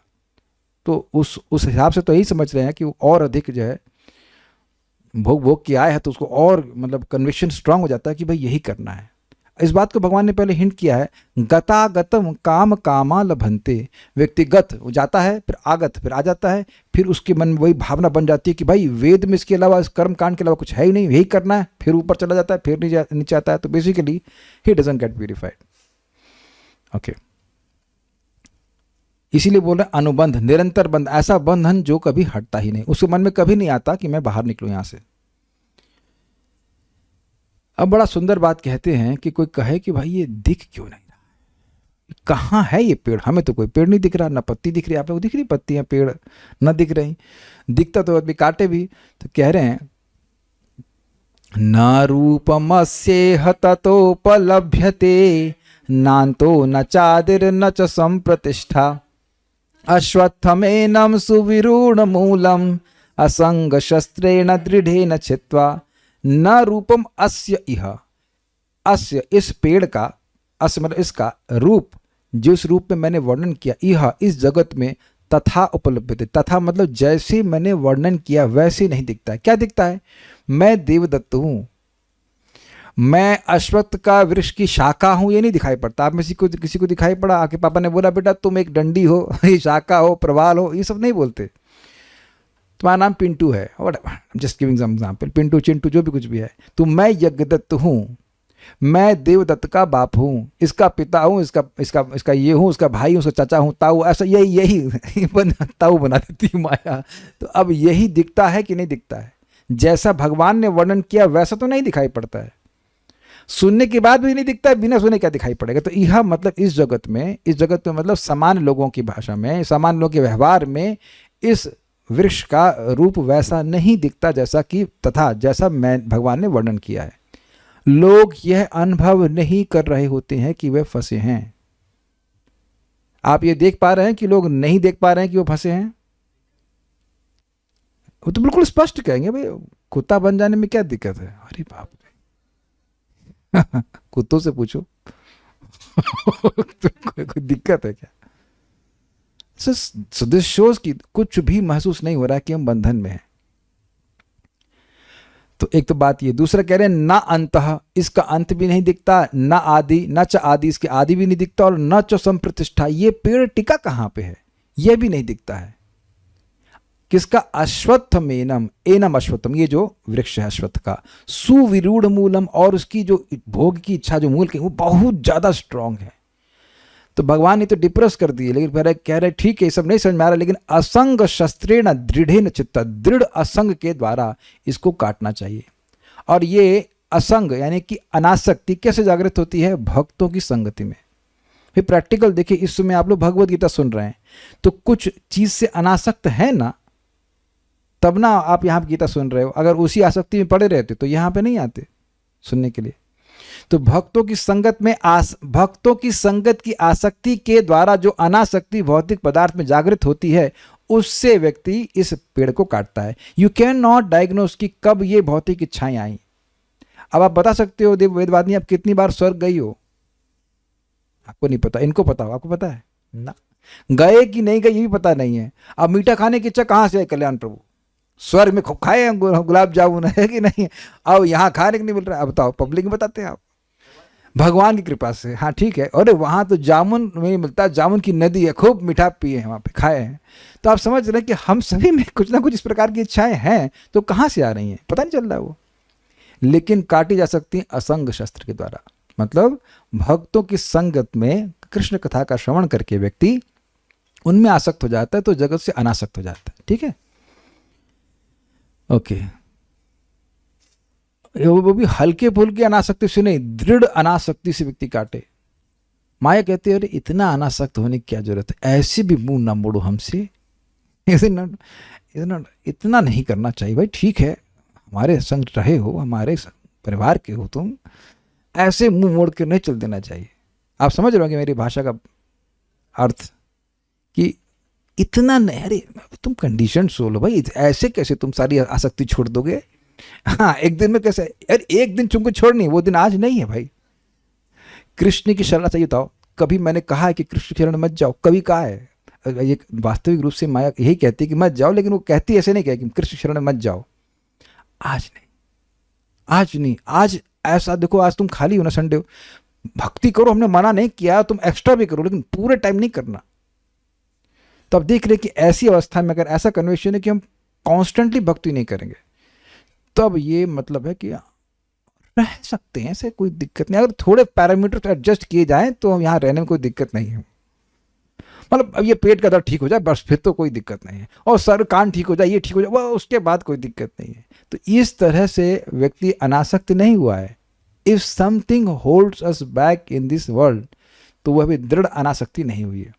तो उस हिसाब से तो यही समझ रहे हैं कि वो और अधिक जो है भोग भोग के आए हैं, तो उसको और मतलब कन्विक्शन स्ट्रांग हो जाता है कि भाई यही करना है। इस बात को भगवान ने पहले हिंट किया है, गतागतम काम कामा लभंते। व्यक्तिगत वो जाता है, फिर आगत फिर आ जाता है, फिर उसके मन में वही भावना बन जाती है कि भाई वेद में इसके अलावा, इस कर्म कांड के अलावा कुछ है ही नहीं, यही करना है, फिर ऊपर चला जाता है, फिर नीचे आता है। तो basically he doesn't get purified. Okay, इसीलिए बोल रहे अनुबंध, निरंतर बंध, ऐसा बंधन जो कभी हटता ही नहीं, उसके मन में कभी नहीं आता कि मैं बाहर निकलूं यहां से। अब बड़ा सुंदर बात कहते हैं कि कोई कहे कि भाई ये दिख क्यों नहीं रहा, कहाँ है ये पेड़, हमें तो कोई पेड़ नहीं दिख रहा, ना पत्ती दिख रही, आप लोग दिख रही पत्तियां, पेड़ ना दिख रही, दिखता तो आदमी काटे भी। तो कह रहे हैं न रूपमस्येह ततोपलभ्यते नान्तो न चादिर न च संप्रतिष्ठा अश्वत्थमेनं सुविरूढ़ मूलम असंग शस्त्रेण दृढ़ेन छित्त्वा न रूपम अस्य इह। अस्य इस पेड़ का, अस्य मतलब इसका, रूप जिस रूप में मैंने वर्णन किया, इह इस जगत में, तथा उपलब्ध, तथा मतलब जैसे मैंने वर्णन किया वैसे नहीं दिखता है। क्या दिखता है? मैं देवदत्त हूं, मैं अश्वत्थ का वृक्ष की शाखा हूं, ये नहीं दिखाई पड़ता। आप में किसी को दिखाई पड़ा आके पापा ने बोला बेटा तुम एक डंडी हो, ये शाखा हो, प्रवाल हो, ये सब नहीं बोलते। तुम्हारा नाम पिंटू है, just giving some example, Pintu Chintu जो भी कुछ भी है, तो मैं यज्ञदत्त हूँ, मैं देवदत्त का बाप हूँ, इसका पिता हूँ, इसका ये हूँ, उसका भाई हूँ, उसका चाचा हूँ, ताऊ, ऐसा यही ताऊ बना देती है माया। तो अब यही दिखता है कि नहीं दिखता है? जैसा भगवान ने वर्णन किया वैसा तो नहीं दिखाई पड़ता है, सुनने के बाद भी नहीं दिखता है, बिना सुने क्या दिखाई पड़ेगा। तो यह मतलब इस जगत में मतलब सामान्य लोगों की भाषा में, सामान्य लोगों के व्यवहार में इस वृक्ष का रूप वैसा नहीं दिखता जैसा कि तथा जैसा भगवान ने वर्णन किया है। लोग यह अनुभव नहीं कर रहे होते हैं कि वे फंसे हैं। आप ये देख पा रहे हैं कि लोग नहीं देख पा रहे हैं कि वो फंसे हैं? वो तो बिल्कुल स्पष्ट कहेंगे, भाई कुत्ता बन जाने में क्या दिक्कत है? अरे बाप रे कुत्तों से पूछो तो कोई दिक्कत है क्या? So this shows कि कुछ भी महसूस नहीं हो रहा है कि हम बंधन में हैं। तो एक तो बात ये, दूसरा कह रहे हैं ना अंतः, इसका अंत भी नहीं दिखता, ना आदि, न च आदि, इसके आदि भी नहीं दिखता, और न च संप्रतिष्ठा, ये पेड़ टिका कहाँ पे है ये भी नहीं दिखता है। किसका? अश्वत्थम एनम अश्वत्थम, ये जो वृक्ष है अश्वत्थ का, सुविरूढ़ मूलम, और उसकी जो भोग की इच्छा जो मूल की वो बहुत ज्यादा स्ट्रांग है। तो भगवान ने तो डिप्रेस कर दिए, लेकिन फिर कह रहे ठीक है ये सब नहीं समझ में आ रहा, लेकिन असंग शस्त्रेण दृढ़ेन चित्ता, दृढ़ असंग के द्वारा इसको काटना चाहिए। और ये असंग यानी कि अनासक्ति कैसे जागृत होती है? भक्तों की संगति में। फिर प्रैक्टिकल देखिए, इस समय आप लोग भगवत गीता सुन रहे हैं तो कुछ चीज से अनासक्त है ना, तब ना आप यहाँ गीता सुन रहे हो। अगर उसी आसक्ति में पड़े रहते तो यहाँ पे नहीं आते सुनने के लिए। तो भक्तों की संगत में भक्तों की संगत की आसक्ति के द्वारा जो अनासक्ति भौतिक पदार्थ में जागृत होती है, उससे व्यक्ति इस पेड़ को काटता है। यू कैन नॉट डायग्नोस कि कब ये भौतिक इच्छाएं आई। अब आप बता सकते हो देव वेदवादिनी, आप कितनी बार स्वर्ग गई हो? आपको नहीं पता, इनको पता हो। आपको पता है ना? गए कि नहीं गए ये भी पता नहीं है। अब मीठा खाने की इच्छा कहाँ से है कल्याण प्रभु? स्वर्ग में खूब खाए हैं गुलाब जामुन, है कि नहीं? अब यहाँ खाने को नहीं मिल रहा है, अब बताओ पब्लिक में बताते हैं आप? भगवान की कृपा से, हाँ ठीक है। अरे वहाँ तो जामुन नहीं मिलता, जामुन की नदी है, खूब मीठा पिए हैं वहाँ पे, खाए हैं। तो आप समझ रहे हैं कि हम सभी में कुछ ना कुछ इस प्रकार की इच्छाएं हैं, तो कहाँ से आ रही हैं पता नहीं चल रहा है वो, लेकिन काटी जा सकती हैं असंग शस्त्र के द्वारा। मतलब भक्तों की संगत में कृष्ण कथा का श्रवण करके व्यक्ति उनमें आसक्त हो जाता है, तो जगत से अनासक्त हो जाता है। ठीक है, ओके। वो भी हल्के फुल्के अनासक्ति से नहीं, दृढ़ अनासक्ति से व्यक्ति काटे। माया कहती है अरे इतना अनासक्त होने की क्या जरूरत है, ऐसे भी मुंह ना मोड़ो हमसे, इतना नहीं करना चाहिए भाई। ठीक है हमारे संग रहे हो, हमारे परिवार के हो तुम, ऐसे मुंह मोड़ के नहीं चल देना चाहिए। आप समझ रहे हो कि मेरी भाषा का अर्थ कि इतना नहीं, अरे तुम कंडीशन सो लो भाई, ऐसे कैसे तुम सारी आसक्ति छोड़ दोगे? हाँ एक दिन में कैसे? यार एक दिन तुमको छोड़नी, वो दिन आज नहीं है भाई। कृष्ण की शरण चाहिए बताओ, कभी मैंने कहा है कि कृष्ण की शरण मत जाओ? कभी कहा है? ये वास्तविक रूप से माया यही कहती है कि मत जाओ, लेकिन वो कहती ऐसे नहीं कहे कि कृष्ण की शरण मत जाओ। आज नहीं, आज नहीं, आज ऐसा देखो, आज तुम खाली हो ना, संडे हो, भक्ति करो, हमने मना नहीं किया, तुम एक्स्ट्रा भी करो, लेकिन पूरे टाइम नहीं करना। तो अब देख रहे कि ऐसी अवस्था में अगर ऐसा कन्वेंशन है कि हम कॉन्स्टेंटली भक्ति नहीं करेंगे, तब ये मतलब है कि रह सकते हैं, ऐसे कोई दिक्कत नहीं। अगर थोड़े पैरामीटर एडजस्ट किए जाएं तो हम यहाँ रहने में कोई दिक्कत नहीं है। मतलब अब ये पेट का दर्द ठीक हो जाए बस, फिर तो कोई दिक्कत नहीं है, और सर कान ठीक हो जाए, ये ठीक हो जाए, वह उसके बाद कोई दिक्कत नहीं है। तो इस तरह से व्यक्ति अनासक्त नहीं हुआ है। If something holds us back in this world, तो वह भी दृढ़ अनासक्ति नहीं हुई है।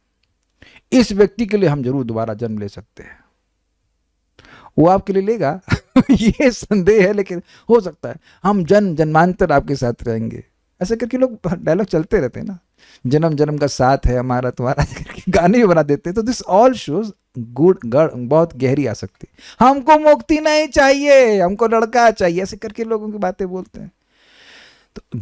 इस व्यक्ति के लिए हम जरूर दोबारा जन्म ले सकते हैं। वो आपके लिए लेगा ये संदेह है, लेकिन हो सकता है हम जन्म जन्मांतर आपके साथ रहेंगे। ऐसे करके लोग डायलॉग चलते रहते हैं ना, जन्म जन्म का साथ है हमारा तुम्हारा, गाने भी बना देते हैं। तो दिस ऑल शोज गुड बहुत गहरी आ सकती। हमको मुक्ति नहीं चाहिए, हमको लड़का चाहिए, ऐसे करके लोगों की बातें बोलते हैं। तो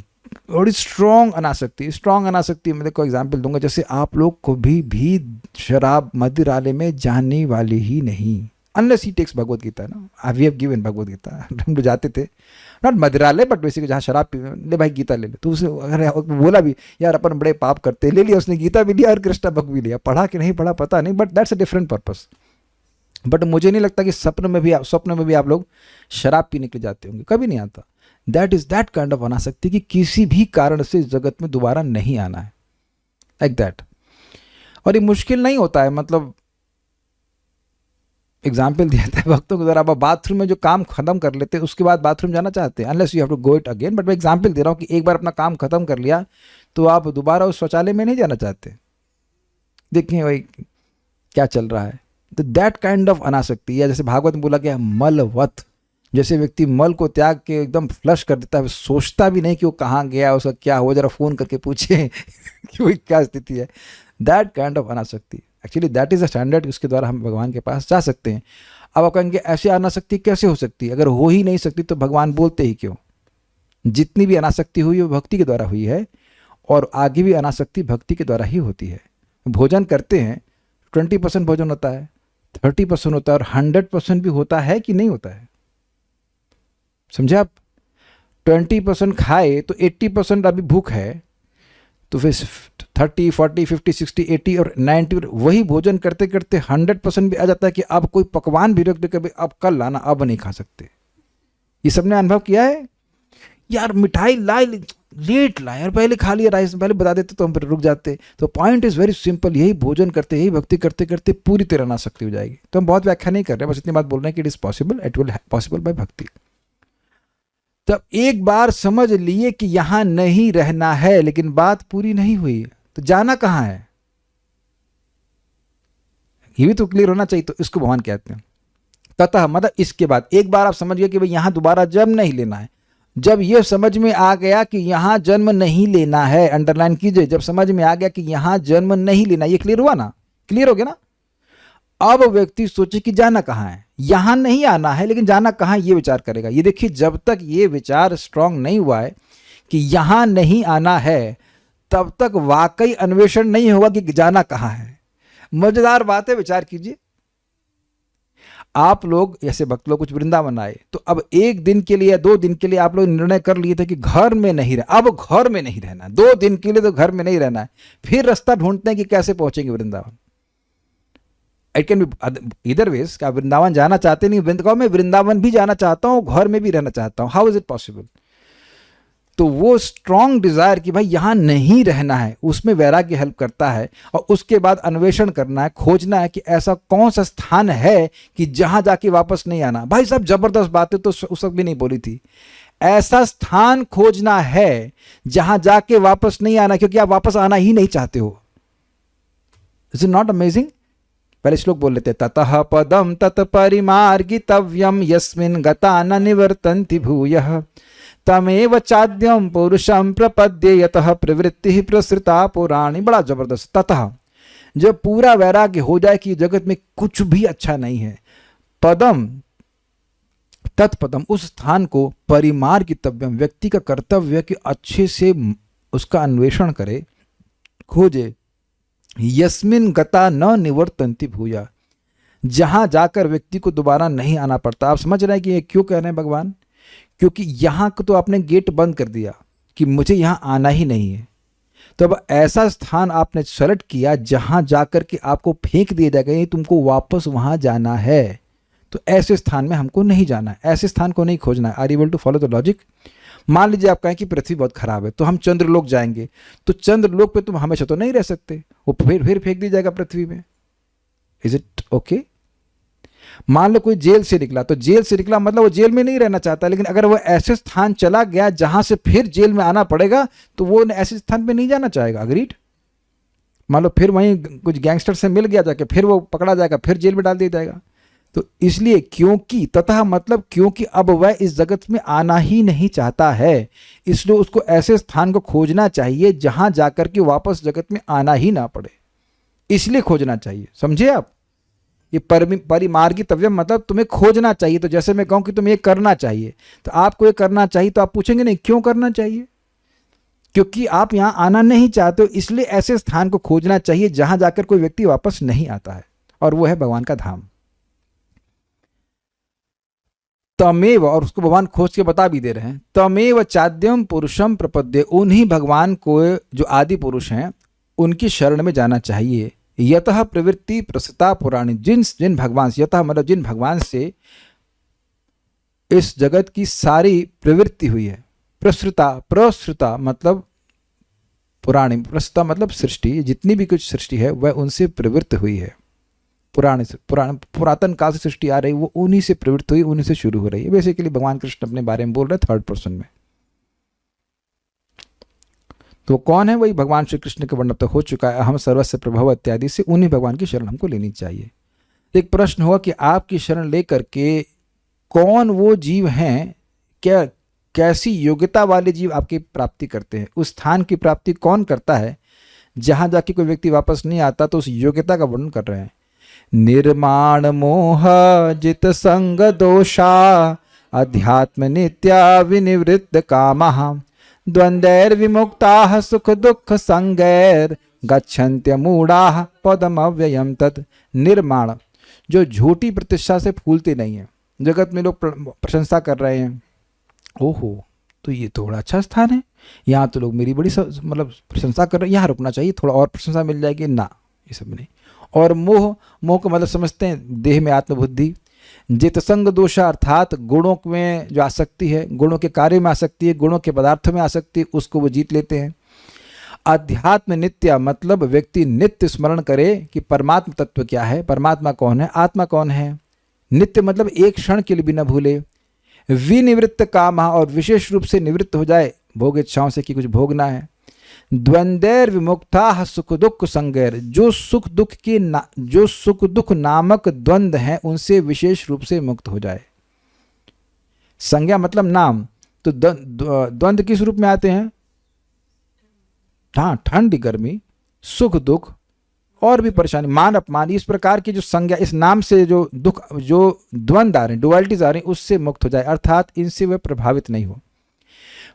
बड़ी स्ट्रॉन्ग अनासक्ति मैं देखो एग्जाम्पल दूंगा। जैसे आप लोग को भी शराब मदिरालय में जाने वाले ही नहीं, unless he takes Bhagavad Gita ना, we have given Bhagavad Gita. हम लोग जाते थे नॉट मदिरालय बट बेसिकली जहाँ शराब पी, ले भाई गीता ले ले। तो उसने अगर बोला भी यार अपन बड़े पाप करते, ले लिया उसने, गीता भी लिया और कृष्णा भक्त भी लिया। पढ़ा कि नहीं पढ़ा पता नहीं, but that's a different purpose. But मुझे नहीं लगता कि स्वप्न में भी आप लोग शराब पीने के लिए जाते होंगे, कभी नहीं आता। That is that kind of अनासक्ति कि किसी भी कारण से जगत में दोबारा नहीं आना है, लाइक दैट। और ये मुश्किल नहीं होता है, मतलब एग्जाम्पल दिया था भक्तों के द्वारा, आप बाथरूम में जो काम खत्म कर लेते हैं उसके बाद बाथरूम जाना चाहते हैं, unless you have to go it again, but मैं एग्जाम्पल दे रहा हूँ कि एक बार अपना काम खत्म कर लिया तो आप दोबारा उस शौचालय में नहीं जाना चाहते। देखिए भाई क्या चल रहा है। तो दैट काइंड ऑफ अनासक्ति, या जैसे भागवत में बोला गया मलवत, जैसे व्यक्ति मल को त्याग के एकदम फ्लश कर देता है, सोचता भी नहीं कि वो कहाँ गया, उसका क्या हो, जरा फोन करके पूछे कि वो क्या स्थिति है। That kind of Anasakti, actually that is a standard, उसके द्वारा हम भगवान के पास जा सकते हैं। अब आप कहेंगे ऐसे अनासक्ति कैसे हो सकती है? अगर हो ही नहीं सकती तो भगवान बोलते ही क्यों? जितनी भी अनासक्ति हुई वो भक्ति के द्वारा हुई है, और आगे भी अनासक्ति भक्ति के द्वारा ही होती है। भोजन करते हैं 20% भोजन होता है, 30% होता है, और 100% भी होता है कि नहीं होता है? समझे आप? 20% खाए तो 80% अभी भूख है, तो फिर 30, 40, 50, 60, 80 और 90, वही भोजन करते करते 100% भी आ जाता है कि अब कोई पकवान भी रख दे कभी, अब कल लाना, अब नहीं खा सकते। ये सबने अनुभव किया है? यार मिठाई लाए, लेट लाए यार, पहले खा लिया राइस, पहले बता देते तो हम फिर रुक जाते। तो पॉइंट इज वेरी सिंपल, यही भोजन करते, यही भक्ति करते करते पूरी तरह अनासक्ति हो जाएगी। तो हम बहुत व्याख्या नहीं कर रहे, बस इतनी बात बोल रहे हैं कि it is possible, it will possible by भक्ति। तब एक बार समझ लिए कि यहां नहीं रहना है, लेकिन बात पूरी नहीं हुई, तो जाना कहां है ये भी तो क्लियर होना चाहिए। तो इसको भगवान कहते हैं ततः, मतलब इसके बाद एक बार आप समझ गए कि भाई यहां दोबारा जन्म नहीं लेना है। जब ये समझ में आ गया कि यहां जन्म नहीं लेना है, अंडरलाइन कीजिए, जब समझ में आ गया कि यहां जन्म नहीं लेना, ये क्लियर हुआ ना? क्लियर हो गया ना? अब व्यक्ति सोचे कि जाना कहां है, यहां नहीं आना है, लेकिन जाना कहां, ये विचार करेगा। ये देखिए, जब तक ये विचार स्ट्रांग नहीं हुआ है कि यहां नहीं आना है, तब तक वाकई अन्वेषण नहीं होगा कि जाना कहां है। मजेदार बात है, विचार कीजिए। आप लोग ऐसे भक्त लोग कुछ वृंदावन आए, तो अब एक दिन के लिए या 2 दिन के लिए आप लोग निर्णय कर लिए थे कि घर में नहीं रहना, अब घर में नहीं रहना, 2 दिन के लिए तो घर में नहीं रहना है। फिर रास्ता ढूंढते हैं कि कैसे पहुंचेंगे वृंदावन। इट कैन बी इधर वेज, क्या वृंदावन जाना चाहते नहीं, मैं वृंदावन भी जाना चाहता हूं, घर में भी रहना चाहता हूं, हाउ इज इट पॉसिबल? तो वो स्ट्रॉन्ग डिजायर कि भाई यहां नहीं रहना है, उसमें वैराग्य हेल्प करता है। और उसके बाद अन्वेषण करना है, खोजना है कि ऐसा कौन सा स्थान है कि जहां जाके वापस नहीं आना। भाई साहब जबरदस्त बातें तो उस वक्त भी नहीं बोली थी। ऐसा स्थान खोजना है जहां जाके वापस नहीं आना, क्योंकि आप वापस आना ही नहीं चाहते हो। Is it not amazing? पहले श्लोक बोल लेते, ततः पदम तत्परिमार्गितव्यम यस्मिन् गता न निवर्तन्ति भूयः तमेव चाद्यम पुरुषम प्रपद्ये यतः प्रवृत्ति प्रसृता पुराणी। बड़ा जबरदस्त। ततः, जब पूरा वैराग्य हो जाए कि जगत में कुछ भी अच्छा नहीं है, पदम तत्पदम, उस स्थान को परिमार्गितव्यम, व्यक्ति का कर्तव्य कि अच्छे से उसका अन्वेषण करे, खोजे। यस्मिन् गता न निवर्तन्ति भूया, जहां जाकर व्यक्ति को दोबारा नहीं आना पड़ता। आप समझ रहे हैं कि ये क्यों कह रहे हैं भगवान? क्योंकि यहां को तो आपने गेट बंद कर दिया कि मुझे यहां आना ही नहीं है। तो अब ऐसा स्थान आपने सेलेक्ट किया जहां जाकर के आपको फेंक दिया जाएगा, ये तुमको वापस वहां जाना है। तो ऐसे स्थान में हमको नहीं जाना है, ऐसे स्थान को नहीं खोजना है। Are you able to follow the logic? मान लीजिए आप कहें कि पृथ्वी बहुत खराब है, तो हम चंद्रलोक जाएंगे। तो चंद्रलोक पे तुम हमेशा तो नहीं रह सकते, वो फिर फेंक दिया जाएगा पृथ्वी में। Is it okay? मान लो कोई जेल से निकला, तो जेल से निकला मतलब वो जेल में नहीं रहना चाहता, लेकिन अगर वो ऐसे स्थान चला गया जहां से फिर जेल में आना पड़ेगा, तो वो ऐसे स्थान पे नहीं जाना चाहेगा। अग्रीड? मान लो फिर वहीं कुछ गैंगस्टर से मिल गया जाके, फिर वो पकड़ा जाएगा, फिर जेल में डाल दिया जाएगा। तो इसलिए, क्योंकि ततः मतलब क्योंकि अब वह इस जगत में आना ही नहीं चाहता है, इसलिए उसको ऐसे स्थान को खोजना चाहिए जहां जाकर के वापस जगत में आना ही ना पड़े। इसलिए खोजना चाहिए। समझे आप? ये परिमार्गितव्यम मतलब तुम्हें खोजना चाहिए। तो जैसे मैं कहूं कि तुम्हें ये करना चाहिए, तो आपको ये करना चाहिए, तो आप पूछेंगे नहीं क्यों करना चाहिए? क्योंकि आप यहां आना नहीं चाहते हो, इसलिए ऐसे स्थान को खोजना चाहिए जहां जाकर कोई व्यक्ति वापस नहीं आता है, और वो है भगवान का धाम। तमेव, और उसको भगवान खोज के बता भी दे रहे हैं, तमेव चाद्यम पुरुषम प्रपद्ये, उन्हीं भगवान को जो आदि पुरुष हैं उनकी शरण में जाना चाहिए। यतः प्रवृत्ति प्रसृता पुराणी, जिन भगवान से, यतः मतलब जिन भगवान से इस जगत की सारी प्रवृत्ति हुई है। प्रसृता मतलब पुराणी, प्रसृता मतलब सृष्टि, जितनी भी कुछ सृष्टि है वह उनसे प्रवृत्त हुई है। पुरातन काल से सृष्टि आ रही, वो उन्हीं से प्रवृत्त हुई, उन्हीं से शुरू हो रही है। बेसिकली भगवान कृष्ण अपने बारे में बोल रहे थर्ड पर्सन में। तो कौन है? वही भगवान श्री कृष्ण का वर्णन तो हो चुका है, हम सर्वस्व प्रभव इत्यादि से, उन्हीं भगवान की शरण हमको लेनी चाहिए। एक प्रश्न हुआ कि आपकी शरण लेकर के कौन वो जीव हैं, क्या कैसी योग्यता वाले जीव आपकी प्राप्ति करते हैं? उस स्थान की प्राप्ति कौन करता है जहां जाके कोई व्यक्ति वापस नहीं आता? तो उस योग्यता का वर्णन कर रहे हैं। निर्माण मोह जित संग दोषा अध्यात्म नित्या विनिवृत्त कामः द्वंद्वैर विमुक्ताः सुख दुख संगैर गच्छन्त्य मूढ़ाः पदमव्ययम् तत्। निर्माण, जो झूठी प्रतिष्ठा से फूलते नहीं है। जगत में लोग प्रशंसा कर रहे हैं, ओहो तो ये तो बड़ा अच्छा स्थान है, यहाँ तो लोग मेरी बड़ी मतलब प्रशंसा कर रहे हैं, यहाँ रुकना चाहिए, थोड़ा और प्रशंसा मिल जाएगी ना, ये सब नहीं। और मोह, मोह का मतलब समझते हैं देह में आत्मबुद्धि। जितसंग दोषा अर्थात गुणों में जो आसक्ति है, गुणों के कार्य में आसक्ति है, गुणों के पदार्थों में आसक्ति है, उसको वो जीत लेते हैं। अध्यात्म नित्य मतलब व्यक्ति नित्य स्मरण करे कि परमात्मा तत्व क्या है, परमात्मा कौन है, आत्मा कौन है। नित्य मतलब एक क्षण के लिए भी न भूले। विनिवृत्त काम, और विशेष रूप से निवृत्त हो जाए भोग इच्छाओं से कि कुछ भोगना है। द्वंद्वैर विमुक्ता सुख दुख संगैर, जो सुख दुख नामक द्वंद्व हैं उनसे विशेष रूप से मुक्त हो जाए। संज्ञा मतलब नाम, तो द्वंद्व किस रूप में आते हैं? हाँ, ठंड गर्मी, सुख दुख और भी परेशानी, मान अपमान, इस प्रकार की जो संज्ञा, इस नाम से जो दुख, जो द्वंद्व आ रहे हैं, डुअलिटीज आ रही हैं, उससे मुक्त हो जाए, अर्थात इनसे वह प्रभावित नहीं हो।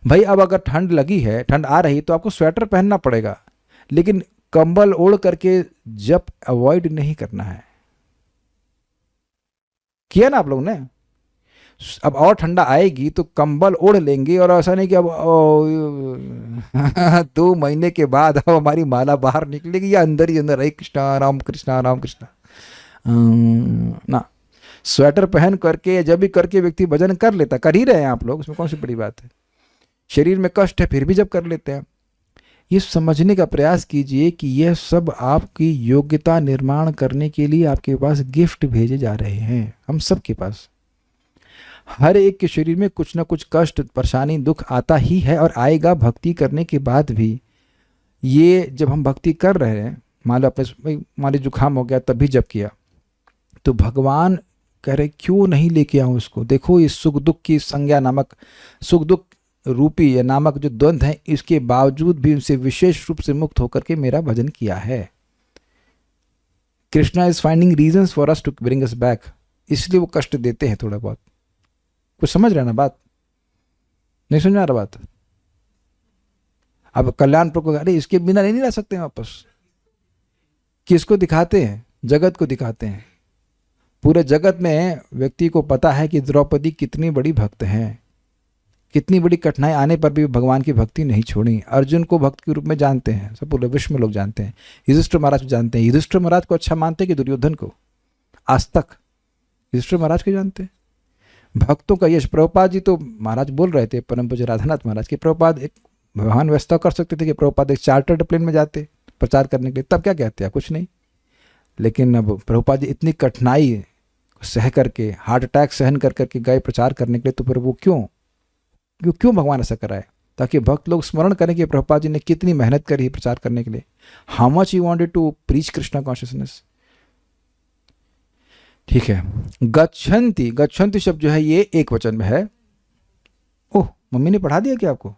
भाई अब अगर ठंड लगी है, ठंड आ रही, तो आपको स्वेटर पहनना पड़ेगा, लेकिन कंबल ओढ़ करके जब अवॉइड नहीं करना है। किया ना आप लोग ने? अब और ठंडा आएगी तो कंबल ओढ़ लेंगे, और ऐसा नहीं कि अब 2 महीने के बाद अब हमारी माला बाहर निकलेगी या अंदर ही अंदर, हरे कृष्णा राम कृष्णा राम कृष्णा ना। स्वेटर पहन करके जब भी करके व्यक्ति भजन कर लेता, कर ही रहे हैं आप लोग, उसमें कौन सी बड़ी बात है। शरीर में कष्ट है फिर भी जब कर लेते हैं। ये समझने का प्रयास कीजिए कि यह सब आपकी योग्यता निर्माण करने के लिए आपके पास गिफ्ट भेजे जा रहे हैं। हम सब के पास, हर एक के शरीर में कुछ ना कुछ कष्ट, परेशानी, दुख आता ही है और आएगा। भक्ति करने के बाद भी ये जब हम भक्ति कर रहे हैं, मान लो अपने मान लो जुकाम हो गया, तभी जब किया, तो भगवान कह रहे क्यों नहीं लेके आऊँ उसको। देखो इस सुख दुख की संज्ञा नामक, सुख दुख रूपी या नामक जो द्वंद्व है, इसके बावजूद भी उनसे विशेष रूप से मुक्त होकर के मेरा भजन किया है। Krishna is finding reasons for us to bring us back, इसलिए वो कष्ट देते हैं थोड़ा बहुत। कुछ समझ रहे ना बात? नहीं समझ आ रहा बात? अब कल्याणपुर को, अरे इसके बिना नहीं रह सकते हैं वापस। किसको दिखाते हैं? जगत को दिखाते हैं। पूरे जगत में व्यक्ति को पता है कि द्रौपदी कितनी बड़ी भक्त हैं, कितनी बड़ी कठिनाई आने पर भी भगवान की भक्ति नहीं छोड़ी। अर्जुन को भक्त के रूप में जानते हैं, सब पूरे विश्व में लोग जानते हैं। युधिष्ठिर महाराज को जानते हैं। युधिष्ठिर महाराज को अच्छा मानते हैं कि दुर्योधन को? आज तक युधिष्ठिर महाराज को जानते हैं। भक्तों का यश, प्रभुपाद जी तो महाराज बोल रहे थे, परम पूज्य राधानाथ महाराज के, प्रभुपाद एक भगवान व्यवस्था कर सकते थे कि प्रभुपाद एक चार्टर्ड प्लेन में जाते प्रचार करने के लिए, तब क्या कहते हैं? कुछ नहीं। लेकिन अब प्रभुपाद जी इतनी कठिनाई सह करके, हार्ट अटैक सहन कर करके गए प्रचार करने के लिए, तो फिर वो क्यों भगवान ऐसा कराए? ताकि भक्त लोग स्मरण करें कि प्रभुपाद जी ने कितनी मेहनत करी प्रचार करने के लिए। How much he wanted to preach Krishna consciousness. ठीक है। गच्छन्ति, गच्छन्ति शब्द जो है ये एक वचन में है। ओह, मम्मी ने पढ़ा दिया क्या आपको?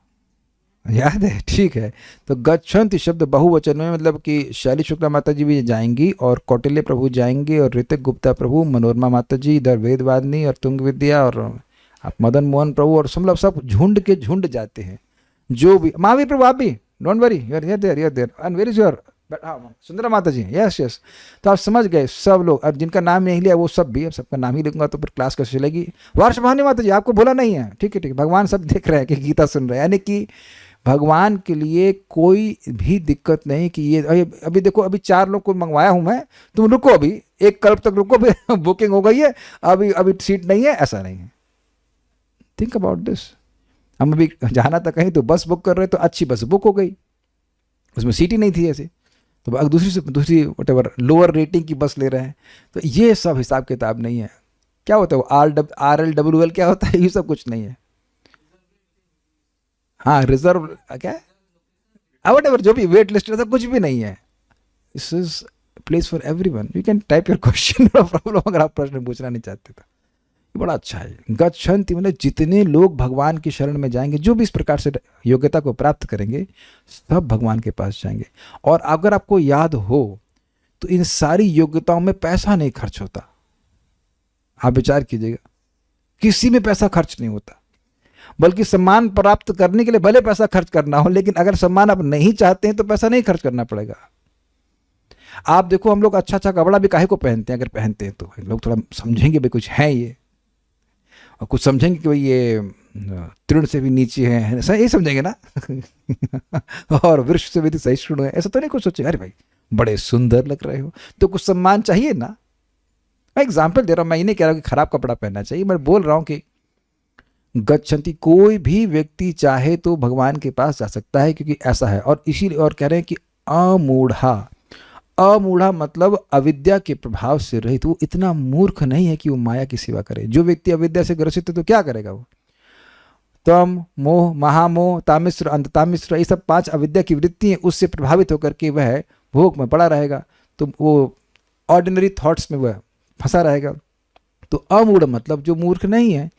याद है? ठीक है। तो गच्छन्ति शब्द बहुवचन में, मतलब कि शैली शुक्ला माता जी भी जाएंगी, और कौटिल्य प्रभु जाएंगे, और ऋतिक गुप्ता प्रभु, मनोरमा माता जी, इधर वेदवादिनी और तुंग विद्या, और आप मदन मोहन प्रभु, और मतलब सब झुंड के झुंड जाते हैं। जो भी, महावीर प्रभु आप भी, don't worry, you are there and where is your Sundara माता जी, यस यस। तो आप समझ गए सब लोग। अब जिनका नाम नहीं लिया वो सब भी, अब सबका नाम ही लिखूंगा तो फिर क्लास कैसे चलेगी। वर्ष भानी माता जी, आपको बोला नहीं है? ठीक है ठीक है। भगवान सब देख रहे हैं कि गीता सुन रहे हैं, यानी कि भगवान के लिए कोई भी दिक्कत नहीं कि ये अभी देखो, अभी 4 लोग को मंगवाया हूं मैं, तुम रुको, अभी 1 कल्प तक रुको, फिर बुकिंग हो गई है, अभी सीट नहीं है, ऐसा नहीं है। Think about this. हम अभी जाना था कहीं तो बस बुक कर रहे, तो अच्छी बस बुक हो गई, उसमें सीट ही नहीं थी ऐसे। तो अब दूसरी वटेवर लोअर रेटिंग की बस ले रहे हैं। तो ये सब हिसाब किताब नहीं है। क्या होता है वो RLWL क्या होता है, ये सब कुछ नहीं है। हाँ रिजर्व क्या है वटेवर जो भी वेट लिस्ट रहता कुछ भी नहीं है। This is place for everyone. You can type your question problem अगर आप प्रश्न पूछना नहीं चाहते तो। ये बड़ा अच्छा है। गच्छन्ति मतलब जितने लोग भगवान की शरण में जाएंगे, जो भी इस प्रकार से योग्यता को प्राप्त करेंगे, सब भगवान के पास जाएंगे। और अगर आपको याद हो तो इन सारी योग्यताओं में पैसा नहीं खर्च होता। आप विचार कीजिएगा, किसी में पैसा खर्च नहीं होता, बल्कि सम्मान प्राप्त करने के लिए भले पैसा खर्च करना हो, लेकिन अगर सम्मान आप नहीं चाहते हैं तो पैसा नहीं खर्च करना पड़ेगा। आप देखो हम लोग अच्छा अच्छा कपड़ा भी काहे को पहनते हैं, अगर पहनते हैं तो लोग थोड़ा समझेंगे भाई कुछ है ये, और कुछ समझेंगे कि भाई ये तृण से भी नीचे है, ऐसा यही समझेंगे ना और वृक्ष से भी सहिष्णु है, ऐसा तो नहीं कुछ सोचेगा। अरे भाई बड़े सुंदर लग रहे हो, तो कुछ सम्मान चाहिए ना। मैं एग्जाम्पल दे रहा हूँ, मैं ये नहीं कह रहा हूँ कि खराब कपड़ा पहनना चाहिए, मैं बोल रहा हूँ कि गच्छन्ति कोई भी व्यक्ति चाहे तो भगवान के पास जा सकता है, क्योंकि ऐसा है। और इसीलिए और कह रहे हैं कि अमूढ़ा मतलब अविद्या के प्रभाव से रहित। वो इतना मूर्ख नहीं है कि वो माया की सेवा करे। जो व्यक्ति अविद्या से ग्रसित है तो क्या करेगा वो? तम मोह, महामोह, तामिश्र, अंततामिश्र, ये सब 5 अविद्या की वृत्ति है, उससे प्रभावित होकर के वह भोग में पड़ा रहेगा। तो वो ऑर्डिनरी थॉट्स में वह फंसा रहेगा। तो अमूढ़ मतलब जो मूर्ख नहीं है,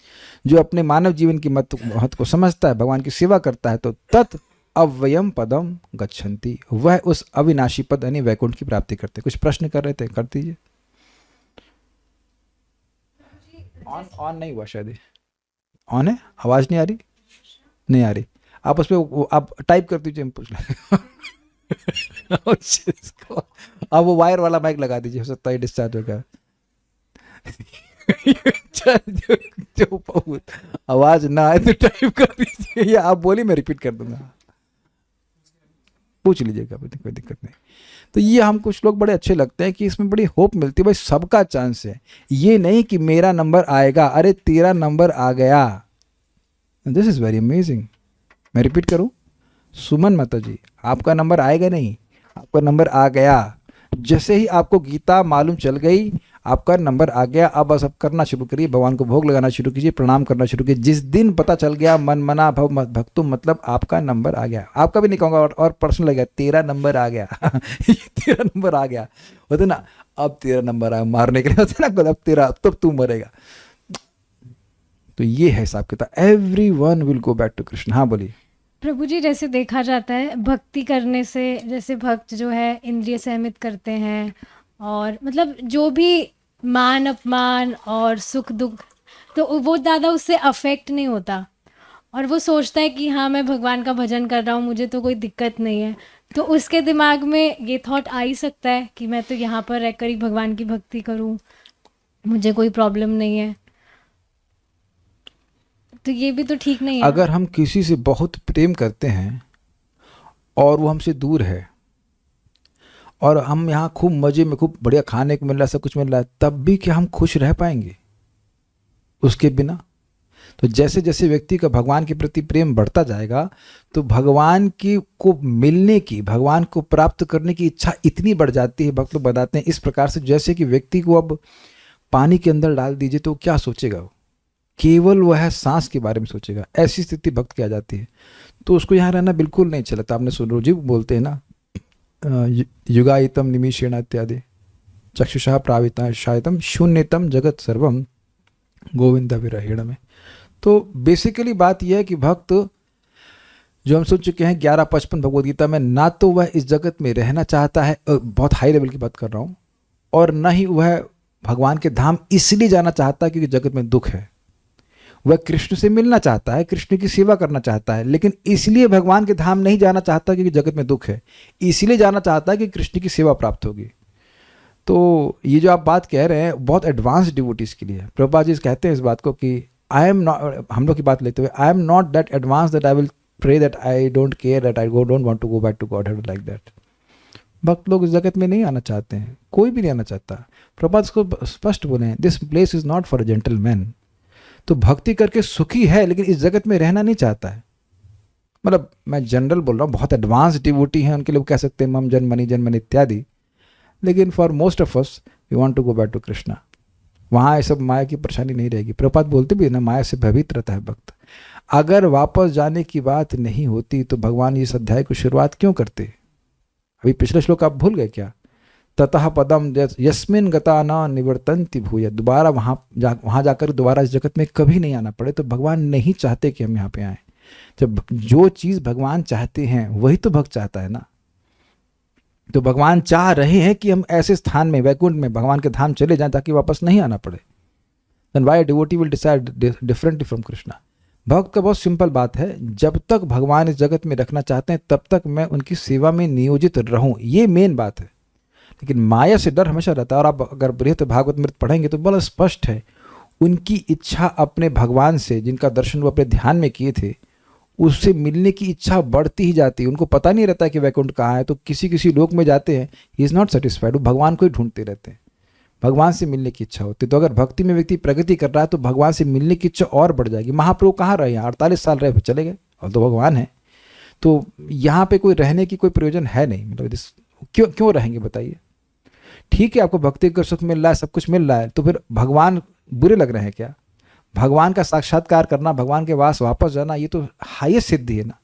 जो अपने मानव जीवन की महत्व को समझता है, भगवान की सेवा करता है, तो तत् अव्ययम पदम गच्छन्ति, वह उस अविनाशी पद यानी वैकुंठ की प्राप्ति करते। कुछ प्रश्न कर रहे थे, कर दीजिए। ऑन नहीं हुआ शायद, ऑन है, आवाज नहीं आ रही, नहीं आ रही। आप उस पर आप टाइप कर दीजिए, हम पूछ लें। अब वो वायर वाला माइक लगा दीजिए, हो सकता है डिस्चार्ज हो गया। जो आवाज ना आए तो टाइप कर दीजिए, या आप बोलिए मैं रिपीट कर दूंगा, पूछ लीजिएगा, कोई दिक्कत नहीं। तो ये हम कुछ लोग बड़े अच्छे लगते हैं कि इसमें बड़ी होप मिलती है, भाई सबका चांस है। ये नहीं कि मेरा नंबर आएगा, अरे तेरा नंबर आ गया। This is very amazing. मैं रिपीट करूं, सुमन माता जी, आपका नंबर आएगा नहीं, आपका नंबर आ गया। जैसे ही आपको गीता मालूम चल गई, आपका नंबर आ गया। अब बस अब करना शुरू करिए, भगवान को भोग लगाना शुरू कीजिए, प्रणाम करना शुरू कीजिए। जिस दिन पता चल गया मन मना भव भक्तु, मतलब आपका नंबर आ गया। आपका भी नहीं कहूँगा और प्रश्न लग गया, तेरा नंबर आ गया। तेरा नंबर आ गया होते ना, अब तेरा नंबर आया मारने के लिए, होते ना, अब तेरा, तब तू मरेगा। तो ये है हिसाब किताब। Everyone will go back to Krishna. हाँ बोलिए। प्रभु जी, जैसे देखा जाता है भक्ति करने से, जैसे भक्त जो है इंद्रिय सहमित करते हैं, और मतलब जो भी मान अपमान और सुख दुख, तो वो ज़्यादा उससे अफेक्ट नहीं होता, और वो सोचता है कि हाँ मैं भगवान का भजन कर रहा हूँ, मुझे तो कोई दिक्कत नहीं है। तो उसके दिमाग में ये थॉट आ ही सकता है कि मैं तो यहाँ पर रहकर ही भगवान की भक्ति करूँ, मुझे कोई प्रॉब्लम नहीं है। तो ये भी तो ठीक नहीं है। अगर हम किसी से बहुत प्रेम करते हैं और वो हमसे दूर है, और हम यहाँ खूब मजे में, खूब बढ़िया खाने को मिल रहा है, सब कुछ मिल रहा है, तब भी क्या हम खुश रह पाएंगे उसके बिना? तो जैसे जैसे व्यक्ति का भगवान के प्रति प्रेम बढ़ता जाएगा, तो भगवान की को मिलने की, भगवान को प्राप्त करने की इच्छा इतनी बढ़ जाती है। भक्त लोग बताते हैं इस प्रकार से, जैसे कि व्यक्ति को अब पानी के अंदर डाल दीजिए तो क्या सोचेगा वो? केवल वह सांस के बारे में सोचेगा। ऐसी स्थिति भक्त की आ जाती है। तो उसको यहाँ रहना बिल्कुल नहीं चलता। आपने सुन, रोजी बोलते हैं ना, युगायितम निमिषेण इत्यादि, चक्षुषा प्राविता शायतम शून्यतम जगत सर्वम गोविंद विरहेण में। तो बेसिकली बात यह है कि भक्त जो हम सुन चुके हैं 11:55 भगवद गीता में, ना तो वह इस जगत में रहना चाहता है, बहुत हाई लेवल की बात कर रहा हूँ, और ना ही वह भगवान के धाम इसलिए जाना चाहता है क्योंकि जगत में दुख है। वह कृष्ण से मिलना चाहता है, कृष्ण की सेवा करना चाहता है, लेकिन इसलिए भगवान के धाम नहीं जाना चाहता क्योंकि जगत में दुख है, इसलिए जाना चाहता है कि कृष्ण की सेवा प्राप्त होगी। तो ये जो आप बात कह रहे हैं बहुत एडवांस डिवोटीज के लिए। प्रभुपाद जी कहते हैं इस बात को कि आई एम नॉट, हम लोग की बात लेते हुए, I am not that advance that I will pray that I don't care that I don't want to go back to God like that. भक्त लोग इस जगत में नहीं आना चाहते हैं, कोई भी नहीं आना चाहता। प्रभुपाद इसको स्पष्ट बोले हैं, this place is not for a gentleman. तो भक्ति करके सुखी है, लेकिन इस जगत में रहना नहीं चाहता है। मतलब मैं जनरल बोल रहा हूँ, बहुत एडवांस डिवोटी हैं उनके लिए वो कह सकते हैं मम जन्मनि इत्यादि, लेकिन for most of us we want to go back to Krishna. वहाँ ये सब माया की परेशानी नहीं रहेगी। प्रभुपाद बोलते भी ना, माया से भयभीत रहता है भक्त। अगर वापस जाने की बात नहीं होती तो भगवान इस अध्याय को शुरुआत क्यों करते? अभी पिछले श्लोक आप भूल गए क्या? ततः पदम यस्मिन गता न निवर्तन्ति भूय, दोबारा वहाँ जाकर दोबारा इस जगत में कभी नहीं आना पड़े। तो भगवान नहीं चाहते कि हम यहाँ पे आए। जब जो चीज़ भगवान चाहते हैं वही तो भक्त चाहता है ना। तो भगवान चाह रहे हैं कि हम ऐसे स्थान में, वैकुंठ में, भगवान के धाम चले जाएं ताकि वापस नहीं आना पड़े। Then why devotee will decide differently from Krishna? भक्त का बहुत सिंपल बात है, जब तक भगवान इस जगत में रखना चाहते हैं तब तक मैं उनकी सेवा में नियोजित रहूं, ये मेन बात है। लेकिन माया से डर हमेशा रहता है। और आप अगर बृहत भागवत पढ़ेंगे तो बड़ा स्पष्ट है, उनकी इच्छा अपने भगवान से, जिनका दर्शन वो अपने ध्यान में किए थे, उससे मिलने की इच्छा बढ़ती ही जाती है। उनको पता नहीं रहता कि वैकुंठ कहाँ है। तो किसी किसी लोक में जाते हैं, ही इज़ नॉट सेटिस्फाइड, वो भगवान को ही ढूंढते रहते हैं, भगवान से मिलने की इच्छा होती है। तो अगर भक्ति में व्यक्ति प्रगति कर रहा है तो भगवान से मिलने की इच्छा और बढ़ जाएगी। महाप्रभु कहाँ रहे? यहाँ 48 साल रहे, फिर चले गए, और तो भगवान है। तो यहाँ पे कोई रहने की कोई प्रयोजन है नहीं। मतलब क्यों रहेंगे बताइए? ठीक है, आपको भक्ति का सुख मिल रहा है, सब कुछ मिल रहा है, तो फिर भगवान बुरे लग रहे हैं क्या? भगवान का साक्षात्कार करना, भगवान के पास वापस जाना, ये तो हाईएस्ट सिद्धि है ना।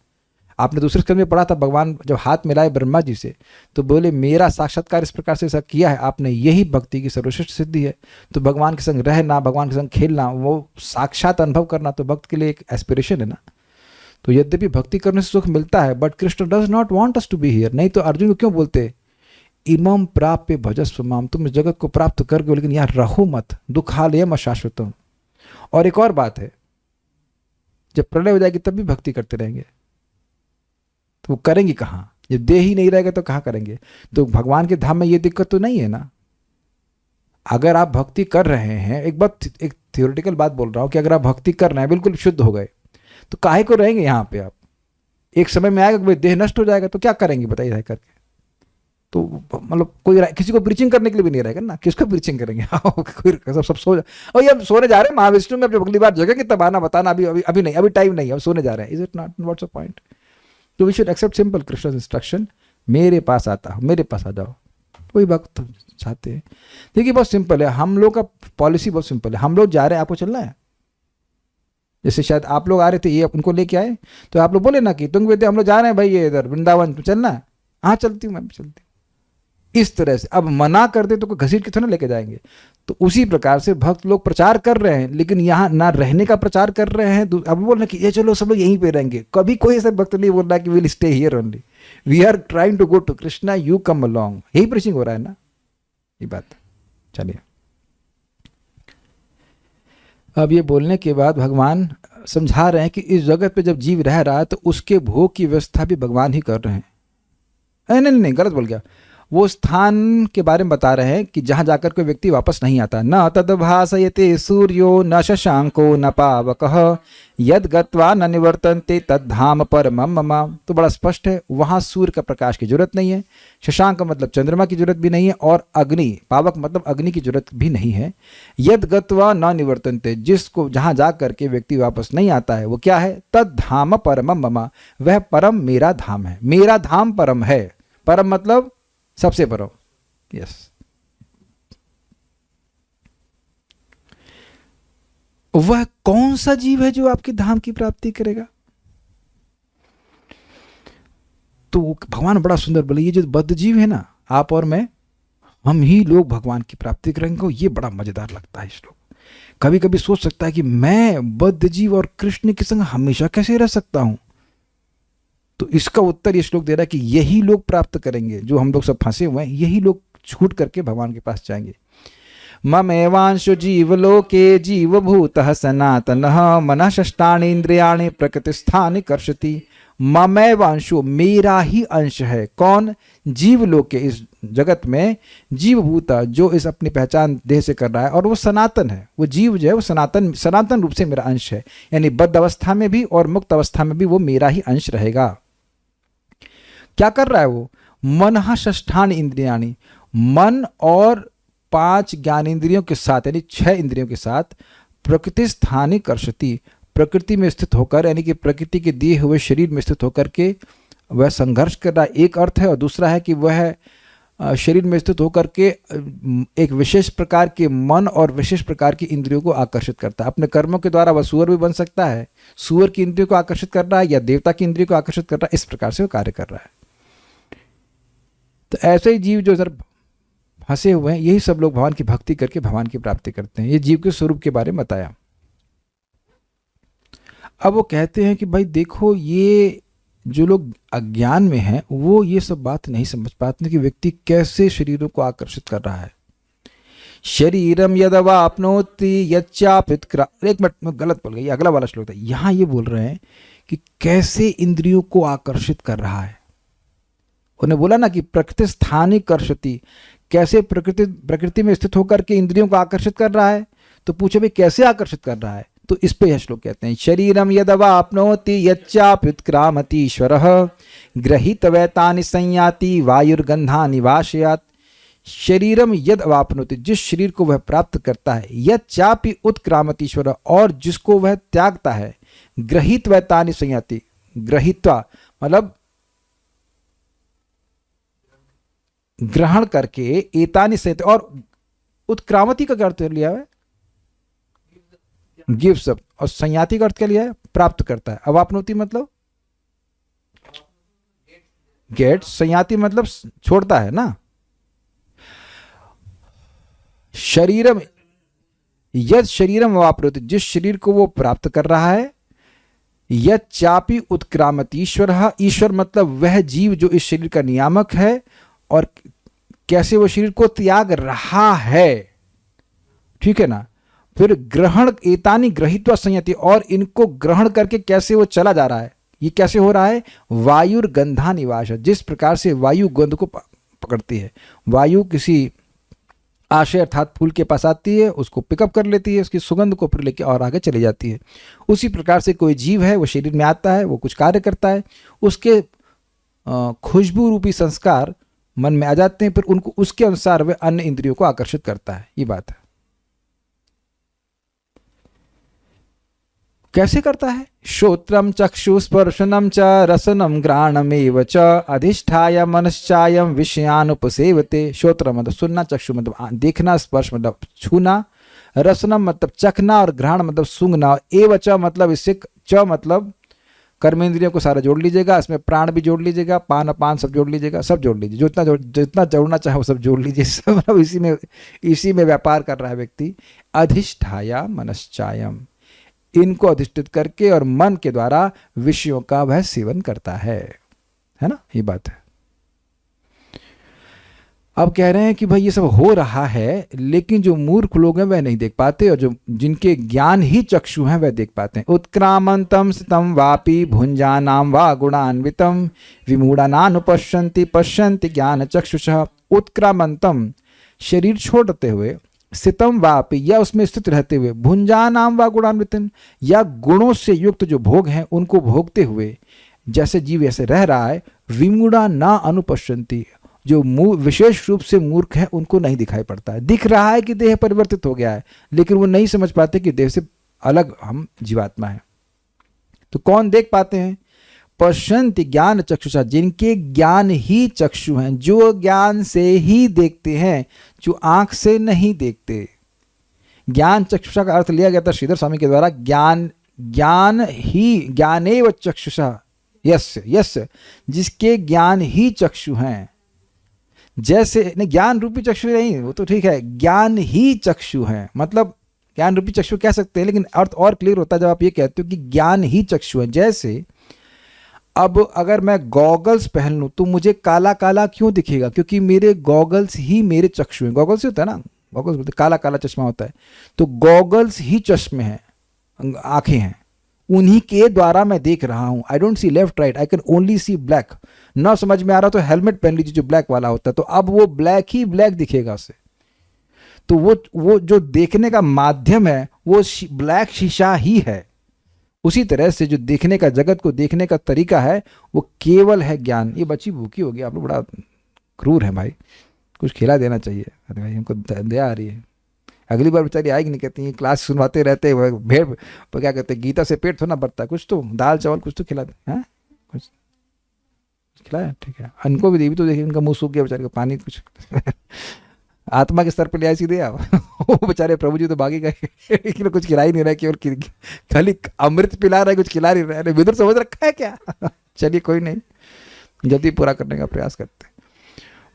आपने दूसरे स्कंद में पढ़ा था, भगवान जब हाथ मिलाए ब्रह्मा जी से तो बोले मेरा साक्षात्कार इस प्रकार से किया है आपने, यही भक्ति की सर्वश्रेष्ठ सिद्धि है। तो भगवान के संग रहना, भगवान के संग खेलना, वो साक्षात अनुभव करना तो भक्त के लिए एक एस्पिरेशन है ना। तो यद्यपि भक्ति करने से सुख मिलता है, but Krishna does not want us to be here. नहीं तो अर्जुन को क्यों बोलते इमम प्राप्य भजस्व माम, तुम इस जगत को प्राप्त कर गए लेकिन यहाँ रहो मत, दुखालयम अशाश्वतम। और एक और बात है, जब प्रलय हो जाएगी तब भी भक्ति करते रहेंगे तो वो करेंगे कहाँ? जब देह ही नहीं रहेगा तो कहाँ करेंगे? तो भगवान के धाम में ये दिक्कत तो नहीं है ना। अगर आप भक्ति कर रहे हैं, एक थियोरेटिकल बात बोल रहा हूँ कि अगर आप भक्ति कर रहे हैं, बिल्कुल शुद्ध हो गए, तो काहे को रहेंगे यहाँ पे आप? एक समय में आएगा कि देह नष्ट हो जाएगा तो क्या करेंगे बताइए रह करके? तो मतलब कोई किसी को प्रीचिंग करने के लिए भी नहीं रहेगा ना, किसको प्रीचिंग करेंगे? कोई सब सो और ये अब सोने जा रहे हैं महाविष्णु में, अगली बार जगेंगे तब आना बताना, अभी नहीं, अभी टाइम नहीं है, अब सोने जा रहे हैं। Is it not? What's the point? तो we should accept simple Krishna instruction, मेरे पास आता, मेरे पास आ जाओ। कोई वक्त चाहते हैं, देखिए बहुत सिंपल है, हम लोग का पॉलिसी बहुत सिंपल है। हम लोग जा रहे हैं, आपको चलना है। जैसे शायद आप लोग आ रहे थे, ये उनको लेके आए, तो आप लोग बोले ना कि तुम हम लोग जा रहे हैं भाई ये इधर वृंदावन, चलना है? हाँ चलती हूँ, मैं चलती हूँ। इस तरह से अब मना कर दे तो कोई घसीट के थोड़ा लेके जाएंगे। तो उसी प्रकार से भक्त लोग प्रचार कर रहे हैं लेकिन यहाँ ना रहने का प्रचार कर रहे हैं। अब बोल रहे कि ये चलो सब लोग यहीं पे रहेंगे, कभी कोई ऐसा भक्त नहीं बोल रहा कि will stay here only, we are trying to go to Krishna, you come along. यही प्रीचिंग हो रहा है ना, ये बात। चलिए, अब ये बोलने के बाद भगवान समझा रहे हैं कि इस जगत पे जब जीव रह रहा है तो उसके भोग की व्यवस्था भी भगवान ही कर रहे हैं। नहीं, गलत बोल गया। वो स्थान के बारे में बता रहे हैं कि जहाँ जाकर कोई व्यक्ति वापस नहीं आता। न तद्भासयते सूर्यो न शशांको न पावकः यद गत्वा न निवर्तन्ते तद्धाम परमं मम। तो बड़ा स्पष्ट है, वहाँ सूर्य का प्रकाश की जरूरत नहीं है, शशांक मतलब चंद्रमा की जरूरत भी नहीं है, और अग्नि, पावक मतलब अग्नि की जरूरत भी नहीं है। यद गत्वा न निवर्तन्ते, जिसको जहाँ जा करके व्यक्ति वापस नहीं आता है वो क्या है? तद्धाम परमं मम, वह परम मेरा धाम है। मेरा धाम परम है, परम मतलब सबसे परम। यस, वह कौन सा जीव है जो आपके धाम की प्राप्ति करेगा? तो भगवान बड़ा सुंदर बोले, ये जो बद्ध जीव है ना, आप और मैं, हम ही लोग भगवान की प्राप्ति करेंगे। ये बड़ा मजेदार लगता है श्लोक। कभी कभी सोच सकता है कि मैं बद्ध जीव और कृष्ण के संग हमेशा कैसे रह सकता हूं? तो इसका उत्तर ये श्लोक दे रहा है कि यही लोग प्राप्त करेंगे, जो हम लोग सब फंसे हुए हैं, यही लोग छूट करके भगवान के पास जाएंगे। ममेवांशो जीवलोके जीवभूतः सनातनः मनः षष्ठानि इंद्रियाणि प्रकृतिस्थानि कर्षति। ममेवांशो, मेरा ही अंश है। कौन? जीवलोक के, इस जगत में जीवभूता, जो इस अपनी पहचान देह से कर रहा है, और वो सनातन है। वो जीव जो है वो सनातन रूप से मेरा अंश है, यानी बद्ध अवस्था में भी और मुक्त अवस्था में भी वो मेरा ही अंश रहेगा। क्या कर रहा है वो? मनः षष्ठानि इंद्रियाणि, मन और 5 ज्ञानेंद्रियों के साथ, यानी 6 इंद्रियों के साथ, प्रकृति स्थानी कर्षति, प्रकृति में स्थित होकर, यानी कि प्रकृति के दिए हुए शरीर में स्थित होकर के वह संघर्ष कर रहा है, एक अर्थ है। और दूसरा है कि वह शरीर में स्थित होकर के एक विशेष प्रकार के मन और विशेष प्रकार की इंद्रियों को आकर्षित करता है। अपने कर्मों के द्वारा वह सुअर भी बन सकता है, सुअर की इंद्रियों को आकर्षित कर रहा है या देवता की इंद्रियों को आकर्षित कर रहा है, इस प्रकार से वो कार्य कर रहा है। तो ऐसे ही जीव जो जरा फंसे हुए हैं, यही सब लोग भगवान की भक्ति करके भगवान की प्राप्ति करते हैं। ये जीव के स्वरूप के बारे में बताया। अब वो कहते हैं कि भाई देखो, ये जो लोग अज्ञान में हैं वो ये सब बात नहीं समझ पाते कि व्यक्ति कैसे शरीरों को आकर्षित कर रहा है। शरीरम यदवाप्नोति यच्चापित्क्रा, एक मिनट में गलत बोल गई, अगला वाला श्लोक था। यहाँ ये बोल रहे हैं कि कैसे इंद्रियों को आकर्षित कर रहा है। उन्हें बोला ना कि प्रकृति स्थानी कर्षति, कैसे प्रकृति में स्थित होकर के इंद्रियों को आकर्षित कर रहा है। तो पूछो भाई कैसे आकर्षित कर रहा है, तो इस पे यह श्लोक कहते हैं, शरीरम यदवाप्नोति यच्चाप्युत्क्रामति ईश्वरः गृहीतवैतानि संयाति वायुर्गन्धानि वाशयात्। शरीरम यद अवाप्नोति, जिस शरीर को वह प्राप्त करता है, यच्चापि उत्क्रामति ईश्वरः, और जिसको वह त्यागता है, गृहीतवैतानि संयाति, गृहीत्वा मतलब ग्रहण करके, एतानि संयाति, और उत्क्रामति का क्या अर्थ लिया है, गिव्स अप, और संयाति का अर्थ क्या लिया है, प्राप्त करता है। अवाप्नोति मतलब गेट, संयाति मतलब छोड़ता है ना। शरीरम यद शरीरम अवाप्नोति, जिस शरीर को वो प्राप्त कर रहा है, यद चापी उत्क्रामति ईश्वरः, ईश्वर मतलब वह जीव जो इस शरीर का नियामक है, और कैसे वो शरीर को त्याग रहा है, ठीक है ना। फिर ग्रहण, एतानि गृहीत्वा संयति, और इनको ग्रहण करके कैसे वो चला जा रहा है। ये कैसे हो रहा है, वायुर्गंधा निवास, जिस प्रकार से वायु गंध को पकड़ती है। वायु किसी आशय अर्थात फूल के पास आती है, उसको पिकअप कर लेती है, उसकी सुगंध को फिर लेके और आगे चली जाती है। उसी प्रकार से कोई जीव है, वो शरीर में आता है, वो कुछ कार्य करता है, उसके खुशबू रूपी संस्कार मन में आ जाते हैं, फिर उनको उसके अनुसार वह अन्य इंद्रियों को आकर्षित करता है। ये बात है। कैसे करता है, श्रोत्रम चक्षुस्पर्शनम च रसनम घ्राणमेव च अधिष्ठाय मनश्चायम विषयानुपसेवते। श्रोत्र मतलब सुनना, चक्षु मतलब देखना, स्पर्श मतलब छूना, रसनम मतलब चखना, और घ्राण मतलब सूंघना, एव च मतलब इससे च मतलब कर्मेंद्रियों को सारा जोड़ लीजिएगा, इसमें प्राण भी जोड़ लीजिएगा, पान अपान सब जोड़ लीजिएगा, सब जोड़ लीजिए, जितना जोड़ना चाहे वो सब जोड़ लीजिए, सब मतलब इसी में व्यापार कर रहा है व्यक्ति। अधिष्ठाया मनश्चायम, इनको अधिष्ठित करके और मन के द्वारा विषयों का वह सेवन करता है ना, ये बात है। अब कह रहे हैं कि भाई ये सब हो रहा है, लेकिन जो मूर्ख लोग हैं वह नहीं देख पाते, और जो जिनके ज्ञान ही चक्षु हैं वह देख पाते हैं। उत्क्रामंतम स्थितम वापि भुंजानाम वा गुणान्वितम विमूढ़ानानुपश्यन्ति पश्यन्ति ज्ञान चक्षुषः। उत्क्रामंतम शरीर छोड़ते हुए, स्थितम वापि या उसमें स्थित रहते हुए, भुंजानाम वा गुणान्वितम या गुणों से युक्त जो भोग हैं उनको भोगते हुए जैसे जीव ऐसे रह रहा है। विमूढ़ा ना अनुपश्यन्ति, जो विशेष रूप से मूर्ख है उनको नहीं दिखाई पड़ता है। दिख रहा है कि देह परिवर्तित हो गया है, लेकिन वो नहीं समझ पाते कि देह से अलग हम जीवात्मा है। तो कौन देख पाते हैं, पश्यन्ति ज्ञान चक्षुषा, जिनके ज्ञान ही चक्षु हैं, जो ज्ञान से ही देखते हैं, जो आंख से नहीं देखते। ज्ञान चक्षुषा का अर्थ लिया गया था श्रीधर स्वामी के द्वारा, ज्ञान ही ज्ञानेव चक्षुषा, यस्य जिसके ज्ञान ही चक्षु हैं। जैसे नहीं, ज्ञान रूपी चक्षु नहीं, वो तो ठीक है, ज्ञान ही चक्षु हैं, मतलब ज्ञान रूपी चक्षु कह सकते हैं, लेकिन अर्थ और क्लियर होता है जब आप ये कहते हो कि ज्ञान ही चक्षु है। जैसे अब अगर मैं गॉगल्स पहन लूँ तो मुझे काला काला क्यों दिखेगा, क्योंकि मेरे गॉगल्स ही मेरे चक्षु हैं। गॉगल्स ही होता है ना, गॉगल्स बोलते काला काला चश्मा होता है, तो गॉगल्स ही चश्मे हैं, आंखें हैं, उन्हीं के द्वारा मैं देख रहा हूँ। I don't see left right, I can only see black. ना समझ में आ रहा तो हेलमेट पहन लीजिए जो ब्लैक वाला होता है, तो अब वो ब्लैक ही ब्लैक दिखेगा उससे। तो वो जो देखने का माध्यम है वो ब्लैक शीशा ही है। उसी तरह से जो देखने का, जगत को देखने का तरीका है वो केवल है ज्ञान। ये बच्ची भूखी होगी, आप लोग बड़ा क्रूर है भाई, कुछ खिला देना चाहिए। अरे भाई हमको दया आ रही है, अगली बार बेचारी आएगी नहीं, कहती हैं क्लास सुनवाते रहते हैं, भेड़ क्या कहते हैं, गीता से पेट थोड़ा भरता है, कुछ तो दाल चावल कुछ तो खिला दे, हैं कुछ खिलाया, ठीक है। उनको भी देवी तो देखिए, उनका मुंह सूख गया बेचारे का, पानी कुछ आत्मा के स्तर पर ले आए सीधे आप वो बेचारे प्रभु जी तो भागी गए लेकिन कुछ खिला ही नहीं रहा, केवल खाली अमृत पिला रहा है, कुछ खिला नहीं रहा है। विदुर समझ रखा है क्या चलिए कोई नहीं, जल्दी पूरा करने का प्रयास करते हैं।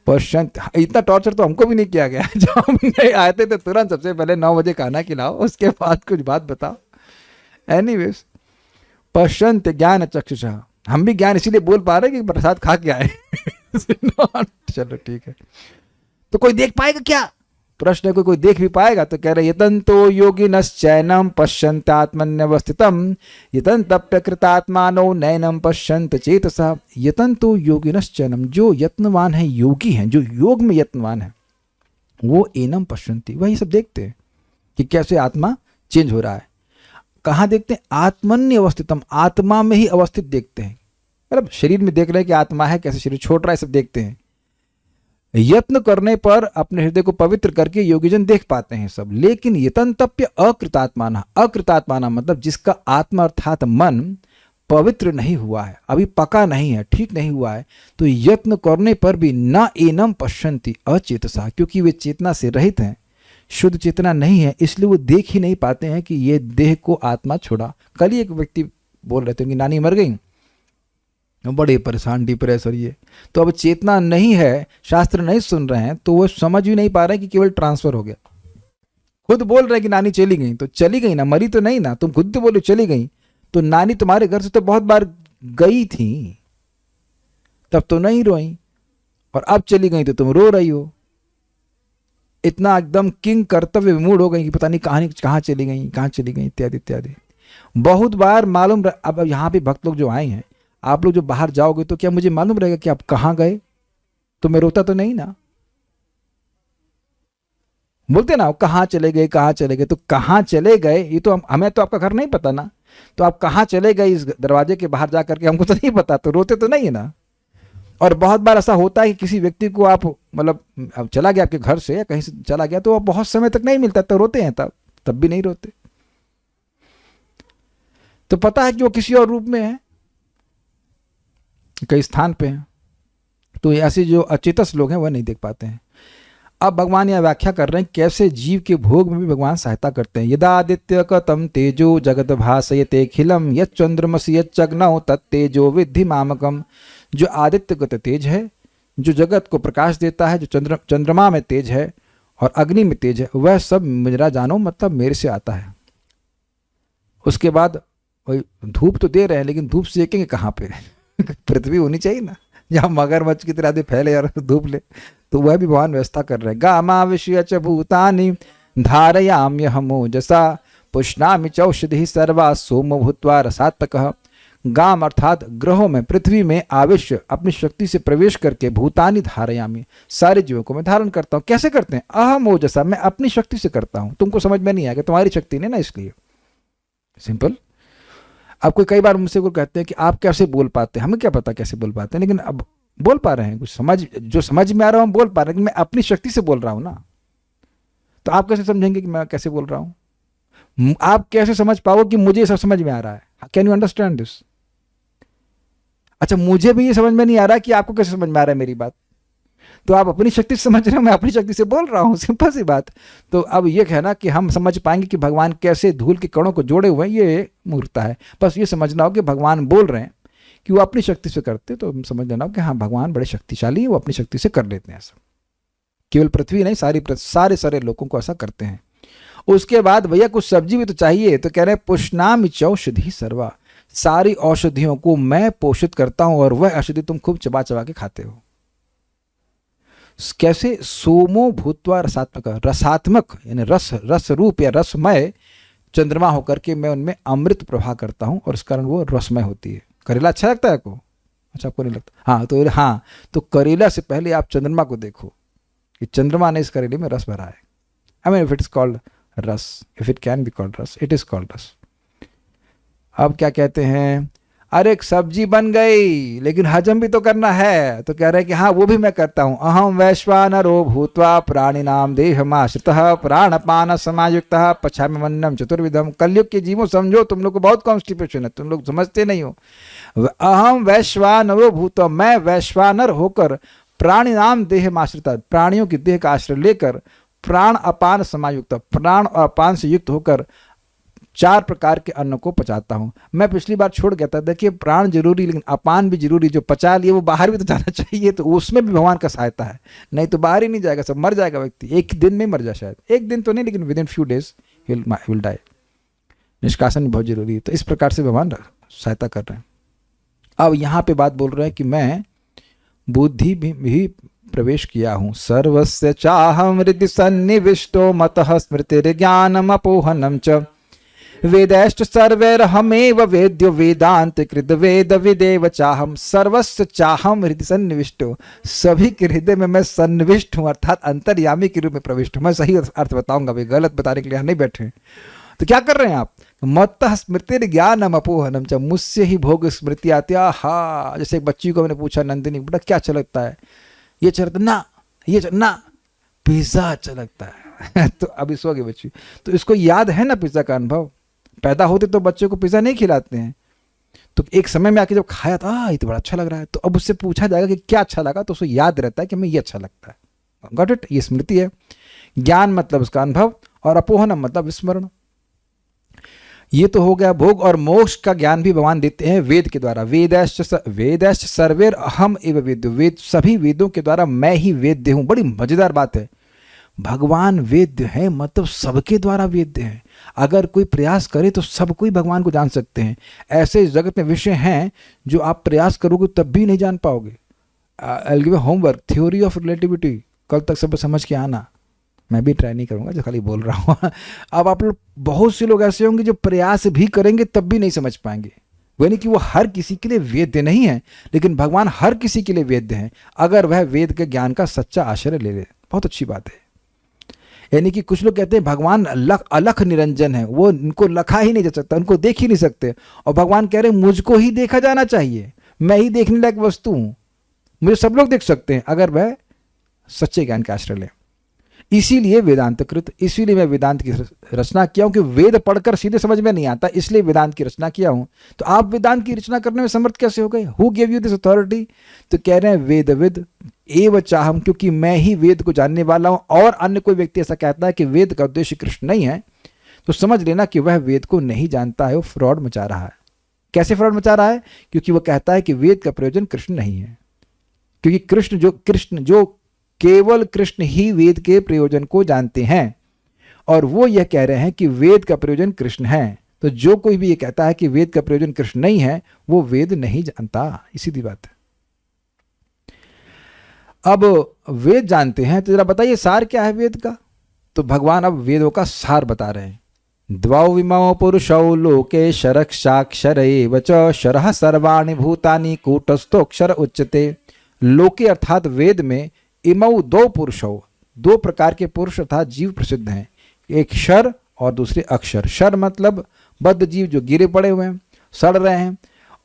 पश्चात इतना टॉर्चर तो हमको भी नहीं किया गया जब हम नहीं आए थे तो तुरंत सबसे पहले 9 बजे खाना खिलाओ, उसके बाद कुछ बात बताओ। एनीवेज, पश्चंत ज्ञान चक्षुषा, हम भी ज्ञान इसीलिए बोल पा रहे हैं कि प्रसाद खा के आए चलो ठीक है। तो कोई देख पाएगा क्या, प्रश्न है, कोई देख भी पाएगा? तो कह रहे यतन्तो योगिनश्चैनं पश्यन्तात्मन्यवस्थितं यतन्तप्यकृतात्मानो नैनं पश्यन्त चेतसा। यतन्तो योगिनश्चैनं, जो यत्नवान है, योगी हैं, जो योग में यत्नवान है, वो एनम पश्यन्ति, वही सब देखते हैं कि कैसे आत्मा चेंज हो रहा है। कहाँ देखते हैं? आत्मन्य अवस्थितम, आत्मा में ही अवस्थित देखते हैं, मतलब शरीर में देख रहे हैं कि आत्मा है, कैसे शरीर छोड़ रहा है, सब देखते हैं। यत्न करने पर अपने हृदय को पवित्र करके योगीजन देख पाते हैं सब। लेकिन यतन्तप्य अकृतात्माना, अकृतात्माना मतलब जिसका आत्मा अर्थात मन पवित्र नहीं हुआ है, अभी पका नहीं है, ठीक नहीं हुआ है, तो यत्न करने पर भी न एनम पश्यन्ति अचेतसा, क्योंकि वे चेतना से रहित हैं, शुद्ध चेतना नहीं है, इसलिए वो देख ही नहीं पाते हैं कि ये देह को आत्मा छोड़ा। कल ही एक व्यक्ति बोल रहे थे कि नानी मर गई, बड़े परेशान, डिप्रेस, और ये तो अब चेतना नहीं है, शास्त्र नहीं सुन रहे हैं, तो वो समझ भी नहीं पा रहे हैं कि केवल ट्रांसफर हो गया। खुद बोल रहे हैं कि नानी चली गई, तो चली गई ना, मरी तो नहीं ना, तुम खुद तो बोलो चली गई, तो नानी तुम्हारे घर से तो बहुत बार गई थी, तब तो नहीं रोई, और अब चली गई तो तुम रो रही हो। इतना एकदम किंग कर्तव्य विमूढ़ हो गई कि पता नहीं कहाँ चली गई इत्यादि इत्यादि। बहुत बार मालूम, अब यहाँ पे भक्त लोग जो आए हैं, आप लोग जो बाहर जाओगे तो क्या मुझे मालूम रहेगा कि आप कहाँ गए? तो मैं रोता तो नहीं ना, बोलते ना कहाँ चले गए, तो कहाँ चले गए ये तो हमें तो आपका घर नहीं पता ना, तो आप कहाँ चले गए इस दरवाजे के बाहर जा करके, हमको तो नहीं पता, तो रोते तो नहीं है ना। और बहुत बार ऐसा होता है कि किसी व्यक्ति को आप मतलब अब चला गया आपके घर से या कहीं से चला गया, तो बहुत समय तक नहीं मिलता, तो रोते हैं, तब भी नहीं रोते, तो पता है कि वो किसी और रूप में है, कई स्थान पे हैं। तो ऐसे जो अचेतस लोग हैं वह नहीं देख पाते हैं। अब भगवान यह व्याख्या कर रहे हैं कैसे जीव के भोग में भी भगवान सहायता करते हैं। यदा आदित्य कतम तेजो जगत भासयते खिलम यच्चंद्रमसि यच्चग्नौ तत्तेजो विद्धि मामकम। जो आदित्य गत तेज है, जो जगत को प्रकाश देता है, जो चंद्रमा में तेज है और अग्नि में तेज है, वह सब मेरा जानो, मतलब मेरे से आता है। उसके बाद वही धूप तो दे रहे हैं, लेकिन धूप सेकेंगे कहाँ पे पृथ्वी होनी चाहिए ना, जहाँ मगरमच्छ की तरह फैले और धूप ले, तो वह भी भगवान व्यवस्था कर रहे हैं। गामाविश्य च भूतानि धारयाम्यहमोजसा पुष्णामि चौषधि सर्वा सोम भूत्वा रसात्मकः। गाम अर्थात ग्रहों में, पृथ्वी में आविश्य अपनी शक्ति से प्रवेश करके भूतानि धारयामि, सारे जीवों को मैं धारण करता हूँ। कैसे करते हैं? अहमोजसा, मैं अपनी शक्ति से करता हूँ। तुमको समझ में नहीं आएगा, तुम्हारी शक्ति नहीं ना, इसलिए सिंपल। अब कोई कई बार मुझसे को कहते हैं कि आप कैसे बोल पाते हैं, हमें क्या पता कैसे बोल पाते हैं, लेकिन अब बोल पा रहे हैं, कुछ जो समझ में आ रहा हूँ बोल पा रहे हैं, कि मैं अपनी शक्ति से बोल रहा हूँ ना। तो आप कैसे समझेंगे कि मैं कैसे बोल रहा हूँ? आप कैसे समझ पाओ कि मुझे सब समझ में आ रहा है? Can you understand this? अच्छा, मुझे भी ये समझ में नहीं आ रहा कि आपको कैसे समझ में आ रहा है मेरी बात, तो आप अपनी शक्ति से समझ रहे हो, मैं अपनी शक्ति से बोल रहा हूँ, सिंपल सी बात। तो अब ये कहना कि हम समझ पाएंगे कि भगवान कैसे धूल के कणों को जोड़े हुए हैं, ये मूर्खता है। बस ये समझना हो कि भगवान बोल रहे हैं कि वो अपनी शक्ति से करते, तो समझ लेना हो कि हाँ भगवान बड़े शक्तिशाली है, वो अपनी शक्ति से कर लेते हैं ऐसा। केवल पृथ्वी नहीं, सारे लोगों को ऐसा करते हैं। उसके बाद भैया कुछ सब्जी भी तो चाहिए, तो कह रहे हैं पुष्णामि चौषधि सर्वा, सारी औषधियों को मैं पोषित करता हूं और वह औषधि तुम खूब चबा चबा के खाते हो। कैसे? सोमो भूत्वा रसात्मक, रसात्मक यानी रस रूप या रसमय चंद्रमा होकर के मैं उनमें अमृत प्रवाह करता हूं, और इस कारण वो रसमय होती है। करेला अच्छा लगता है आपको? अच्छा, आपको नहीं लगता? हाँ, तो करेला से पहले आप चंद्रमा को देखो कि चंद्रमा ने इस करेले में रस भरा है। I mean if it is called ras, if it can be called ras, it is called ras. अब क्या कहते हैं? अरे एक सब्जी बन गई लेकिन हजम भी तो करना है, तो कह रहे हैं कि हाँ वो भी मैं करता हूँ। अहम वैश्वानरो भूत्वा प्राणिनाम देहमाश्रितः प्राणपान समायुक्तः पचाम्यन्नम चतुर्विधम। कलयुग के जीवों समझो, तुम लोग को बहुत कॉन्स्टिपेशन है, तुम लोग समझते नहीं हो। अहम वैश्वानरो भूत्वा, मैं वैश्वानर होकर प्राणिनाम देहमाश्रितः, प्राणियों की देह का आश्रय लेकर, प्राण अपान समायुक्त, प्राण और अपान से युक्त होकर 4 प्रकार के अन्न को पचाता हूँ। मैं पिछली बार छोड़ गया था, देखिए प्राण जरूरी लेकिन अपान भी जरूरी, जो पचा लिए वो बाहर भी तो जाना चाहिए, तो उसमें भी भगवान का सहायता है, नहीं तो बाहर ही नहीं जाएगा, सब मर जाएगा व्यक्ति, एक दिन में मर जाए, शायद एक दिन तो नहीं लेकिन with in few days will die. निष्कासन बहुत जरूरी है, तो इस प्रकार से भगवान सहायता कर रहे हैं। अब यहाँ पे बात बोल रहे हैं कि मैं बुद्धि भी प्रवेश किया हूँ। सर्वस्य चाहम हृदि सन्निविष्टो मतः स्मृतिर्ज्ञानम अपोहनम च वेदैश्च सर्वैरहमेव वेद्यो वेदांत कृत वेद विदेव चाहम। सर्वस्य चाहम हृदय सन्निविष्टो, सभी के हृदय में मैं सन्निविष्ट हूँ, अर्थात अंतर्यामी के रूप में प्रविष्ट हूँ। मैं सही अर्थ बताऊंगा भाई, गलत बताने के लिए नहीं बैठे हैं। तो क्या कर रहे हैं आप? मत्तः स्मृतिर्ज्ञानम अपोहनम च, मुझसे ही भोग स्मृति आती है। हा, जैसे एक बच्ची को मैंने पूछा, नंदिनी बेटा क्या अच्छा लगता है? ये अच्छा लगता ना, ये ना, पिज्जा अच्छा लगता है। तो अभी सो गई बच्ची, तो इसको याद है ना पिज्जा का अनुभव। पैदा होते तो बच्चे को पिज्जा नहीं खिलाते हैं, तो एक समय में आके जब खाया था ये तो बड़ा अच्छा लग रहा है, तो अब उससे पूछा जाएगा कि क्या अच्छा लगा, तो उसको याद रहता है कि हमें ये अच्छा लगता है। Got it? ये स्मृति है। ज्ञान मतलब उसका अनुभव, और अपोहनम मतलब विस्मरण। ये तो हो गया भोग। और मोक्ष का ज्ञान भी भगवान देते हैं वेद के द्वारा। वेदैश्च सर्वेर अहम एव वेद्यो, वेद सभी वेदों के द्वारा मैं ही वेद्य हूँ। बड़ी मजेदार बात है, भगवान वेद्य है मतलब सबके द्वारा वेद्य है। अगर कोई प्रयास करे तो सब कोई भगवान को जान सकते हैं। ऐसे इस जगत में विषय हैं जो आप प्रयास करोगे तब भी नहीं जान पाओगे। I give homework, theory of relativity, कल तक सब समझ के आना। मैं भी ट्राई नहीं करूंगा, जो खाली बोल रहा हूँ। अब आप लोग, बहुत से लोग ऐसे होंगे जो प्रयास भी करेंगे तब भी नहीं समझ पाएंगे। यानी कि वो हर किसी के लिए वेद्य नहीं है, लेकिन भगवान हर किसी के लिए वेद्य हैं अगर वह वेद के ज्ञान का सच्चा आश्रय ले ले। बहुत अच्छी बात है। यानी कि कुछ लोग कहते हैं भगवान अलख निरंजन है, वो इनको लखा ही नहीं जा सकता, उनको देख ही नहीं सकते। और भगवान कह रहे हैं मुझको ही देखा जाना चाहिए, मैं ही देखने लायक वस्तु हूँ, मुझे सब लोग देख सकते हैं अगर वह सच्चे ज्ञान का आश्रय ले। इसीलिए वेदांत कृत, इसीलिए मैं वेदांत की रचना किया हूँ कि वेद पढ़कर सीधे समझ में नहीं आता, इसलिए वेदांत की रचना किया हूँ। तो आप वेदांत की रचना करने में समर्थ कैसे हो गए? Who give you this authority? तो कह रहे हैं वेदविद एव चाहम, क्योंकि मैं ही वेद को जानने वाला हूँ। और अन्य कोई व्यक्ति ऐसा कहता है कि वेद का उद्देश्य कृष्ण नहीं है, तो समझ लेना कि वह वेद को नहीं जानता है, वो फ्रॉड मचा रहा है। कैसे फ्रॉड मचा रहा है? क्योंकि वह कहता है कि वेद का प्रयोजन कृष्ण नहीं है, क्योंकि कृष्ण जो केवल कृष्ण ही वेद के प्रयोजन को जानते हैं, और वो यह कह रहे हैं कि वेद का प्रयोजन कृष्ण है। तो जो कोई भी ये कहता है कि वेद का प्रयोजन कृष्ण नहीं है, वो वेद नहीं जानता। इसी दी बात है। अब वेद जानते हैं, तो जरा बताइए सार क्या है वेद का? तो भगवान अब वेदों का सार बता रहे हैं। द्वौ विमौ पुरुषौ लोके शरक्षाक्षर एव च शरः सर्वाणि भूतानि कूटस्थोक्षर उच्यते। लोके अर्थात वेद में इमौ दो पुरुषौ, दो प्रकार के पुरुष अर्थात जीव प्रसिद्ध हैं, एक शर और दूसरे अक्षर। शर मतलब बद्ध जीव जो गिरे पड़े हुए हैं, सड़ रहे हैं,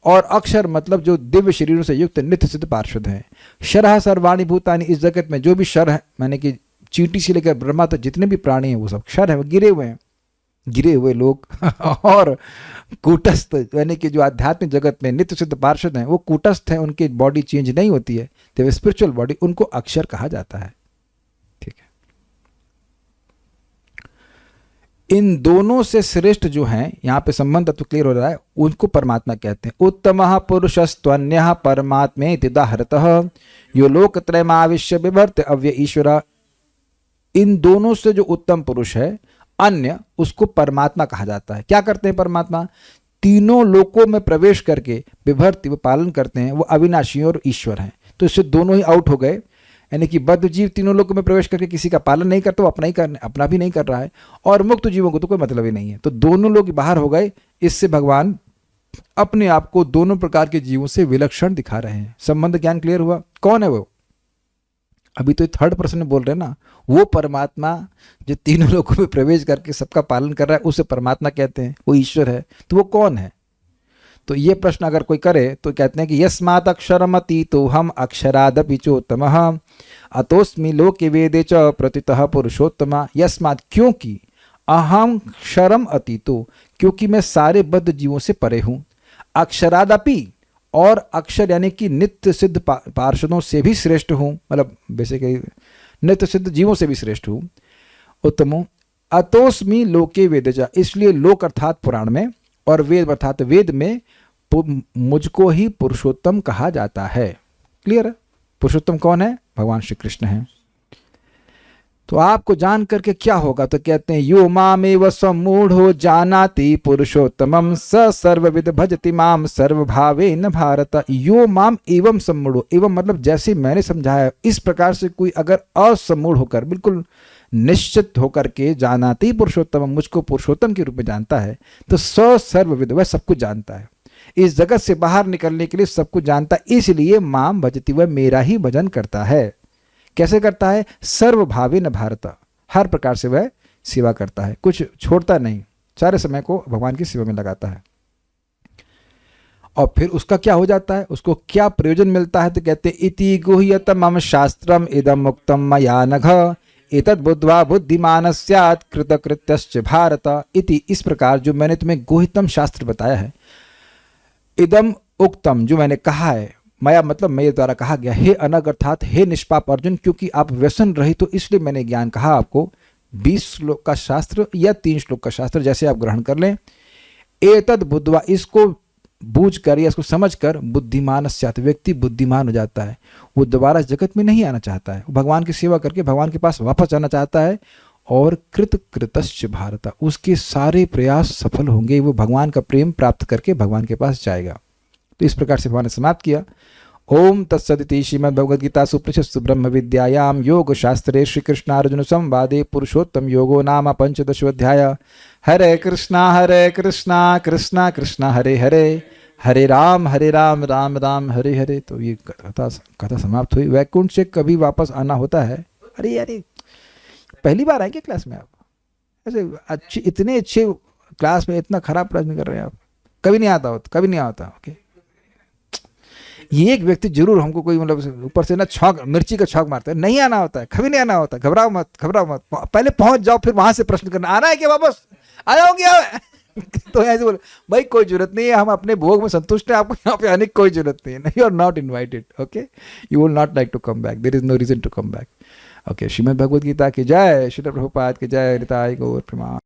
और अक्षर मतलब जो दिव्य शरीरों से युक्त नित्य सिद्ध पार्षद हैं। शरः सर्वाणि भूतानि, इस जगत में जो भी शर है, माने कि चींटी से लेकर ब्रह्मा तक जितने भी प्राणी हैं वो सब शर है, वो गिरे हुए हैं, गिरे हुए लोग। और कूटस्थ यानी कि जो आध्यात्मिक जगत में नित्य सिद्ध पार्षद हैं वो कूटस्थ हैं, उनकी बॉडी चेंज नहीं होती है, तो स्पिरिचुअल बॉडी, उनको अक्षर कहा जाता है। ठीक है। इन दोनों से श्रेष्ठ जो हैं, यहाँ पे संबंध तो क्लियर हो रहा है, उनको परमात्मा कहते हैं। उत्तमः पुरुषस्त्वन्यः परमात्मेति दाहरतः यो लोकत्रयमाविश्य बिभर्त्य अव्यय ईश्वर। इन दोनों से जो उत्तम पुरुष है, अन्य, उसको परमात्मा कहा जाता है। क्या करते हैं परमात्मा? तीनों लोकों में प्रवेश करके विभर्ति, वो पालन करते हैं, वो अविनाशी और ईश्वर हैं। तो इससे दोनों ही आउट हो गए, यानी कि बद्ध जीव तीनों लोकों में प्रवेश करके किसी का पालन नहीं करता, वो अपना भी नहीं कर रहा है, और मुक्त जीवों को तो कोई मतलब ही नहीं है, तो दोनों लोग बाहर हो गए। इससे भगवान अपने आप को दोनों प्रकार के जीवों से विलक्षण दिखा रहे हैं। संबंध ज्ञान क्लियर हुआ? कौन है वो? अभी तो थर्ड पर्सन में बोल रहे हैं ना, वो परमात्मा जो तीनों लोगों में प्रवेश करके सबका पालन कर रहा है, उसे परमात्मा कहते हैं, वो ईश्वर है। तो वो कौन है? तो ये प्रश्न अगर कोई करे तो कहते हैं कि यस्मात् अक्षरमतीतो हम अक्षरादपि चोत्तमः अतोस्मि लोके वेदे च प्रतितः पुरुषोत्तमा। यस्मात् क्योंकि अहम क्षरम अतीतो, क्योंकि मैं सारे बद्ध जीवों से परे हूँ, अक्षरादपि और अक्षर यानी कि नित्य सिद्ध पार्षदों से भी श्रेष्ठ हूँ, मतलब बेसिकली नित्य सिद्ध जीवों से भी श्रेष्ठ हूँ, उत्तमो अतोस्मि लोके वेदजा, इसलिए लोक अर्थात पुराण में और वेद अर्थात वेद में मुझको ही पुरुषोत्तम कहा जाता है। क्लियर है? पुरुषोत्तम कौन है? भगवान श्री कृष्ण है। तो आपको जान करके क्या होगा? तो कहते हैं यो मामेव सम्मूढ़ो जानाति पुरुषोत्तमम स सर्वविद भजति माम सर्वभावेन भारत। यो माम एवं सम्मूढ़ो, एवं मतलब जैसे मैंने समझाया इस प्रकार से कोई अगर असम्मूढ़ होकर बिल्कुल निश्चित होकर के जानाति पुरुषोत्तम, मुझको पुरुषोत्तम के रूप में जानता है, तो स सर्वविद, वह सब कुछ जानता है, इस जगत से बाहर निकलने के लिए सब कुछ जानता है, इसलिए माम भजति, वह मेरा ही भजन करता है। कैसे करता है? सर्वभावेन भारत, हर प्रकार से वह सेवा करता है, कुछ छोड़ता नहीं, सारे समय को भगवान की सेवा में लगाता है। और फिर उसका क्या हो जाता है, उसको क्या प्रयोजन मिलता है? तो कहते इति गुह्यतमं शास्त्रम इदं मुक्तम मया नघ एतद् बुद्ध्वा बुद्धिमान स्यात् कृतकृत्यश्च भारत। इति, इस प्रकार जो मैंने तुम्हें गुह्यतम शास्त्र बताया है, इदम उक्तम, जो मैंने कहा है, मया मतलब मेरे द्वारा कहा गया, हे अनग अर्थात हे निष्पाप अर्जुन, क्योंकि आप व्यसन रहित हो इसलिए मैंने ज्ञान कहा आपको। 20 श्लोक का शास्त्र या 3 श्लोक का शास्त्र जैसे आप ग्रहण कर लें। एतद बुद्धवा, इसको बूझ कर या इसको समझ कर बुद्धिमान स्यात्, व्यक्ति बुद्धिमान हो जाता है, वो दोबारा जगत में नहीं आना चाहता है, वो भगवान की सेवा करके भगवान के पास वापस आना चाहता है। और कृत कृतश्च भारत, उसके सारे प्रयास सफल होंगे, वो भगवान का प्रेम प्राप्त करके भगवान के पास जाएगा। तो इस प्रकार से भगवान ने समाप्त किया। ओम तत्सदिति श्रीमद्भगवद्गीतासु उपनिषत्सु ब्रह्म विद्यायां योग शास्त्रे श्री कृष्णार्जुन संवादे पुरुषोत्तम योगो नाम 15th हरे कृष्णा कृष्णा कृष्णा हरे हरे, हरे राम राम राम हरे हरे। तो ये कथा समाप्त हुई। वैकुंठ से कभी वापस आना होता है? अरे पहली बार आएंगे क्लास में आप? ऐसे अच्छी, इतने अच्छे क्लास में इतना खराब प्रश्न कर रहे हैं आप। कभी नहीं आता होता, कभी नहीं आता। ओके, ये एक व्यक्ति जरूर हमको कोई मतलब ऊपर से ना छौंक, मिर्ची का छौंक मारता है। नहीं आना होता है, कभी नहीं आना होता। घबराओ मत, पहले पहुंच जाओ, फिर वहां से प्रश्न करना, आना है क्या वापस? आ जाओगे? तो ऐसे बोले भाई कोई जरूरत नहीं है, हम अपने भोग में संतुष्ट हैं, आपको यहाँ पे आने की कोई जरूरत नहीं है। You are not invited. Okay, you will not like to come back, there is no reason to come back. Okay, Shrimad Bhagavad Gita की जय, श्रील प्रभुपाद की जय, निताई गौर प्रेमा।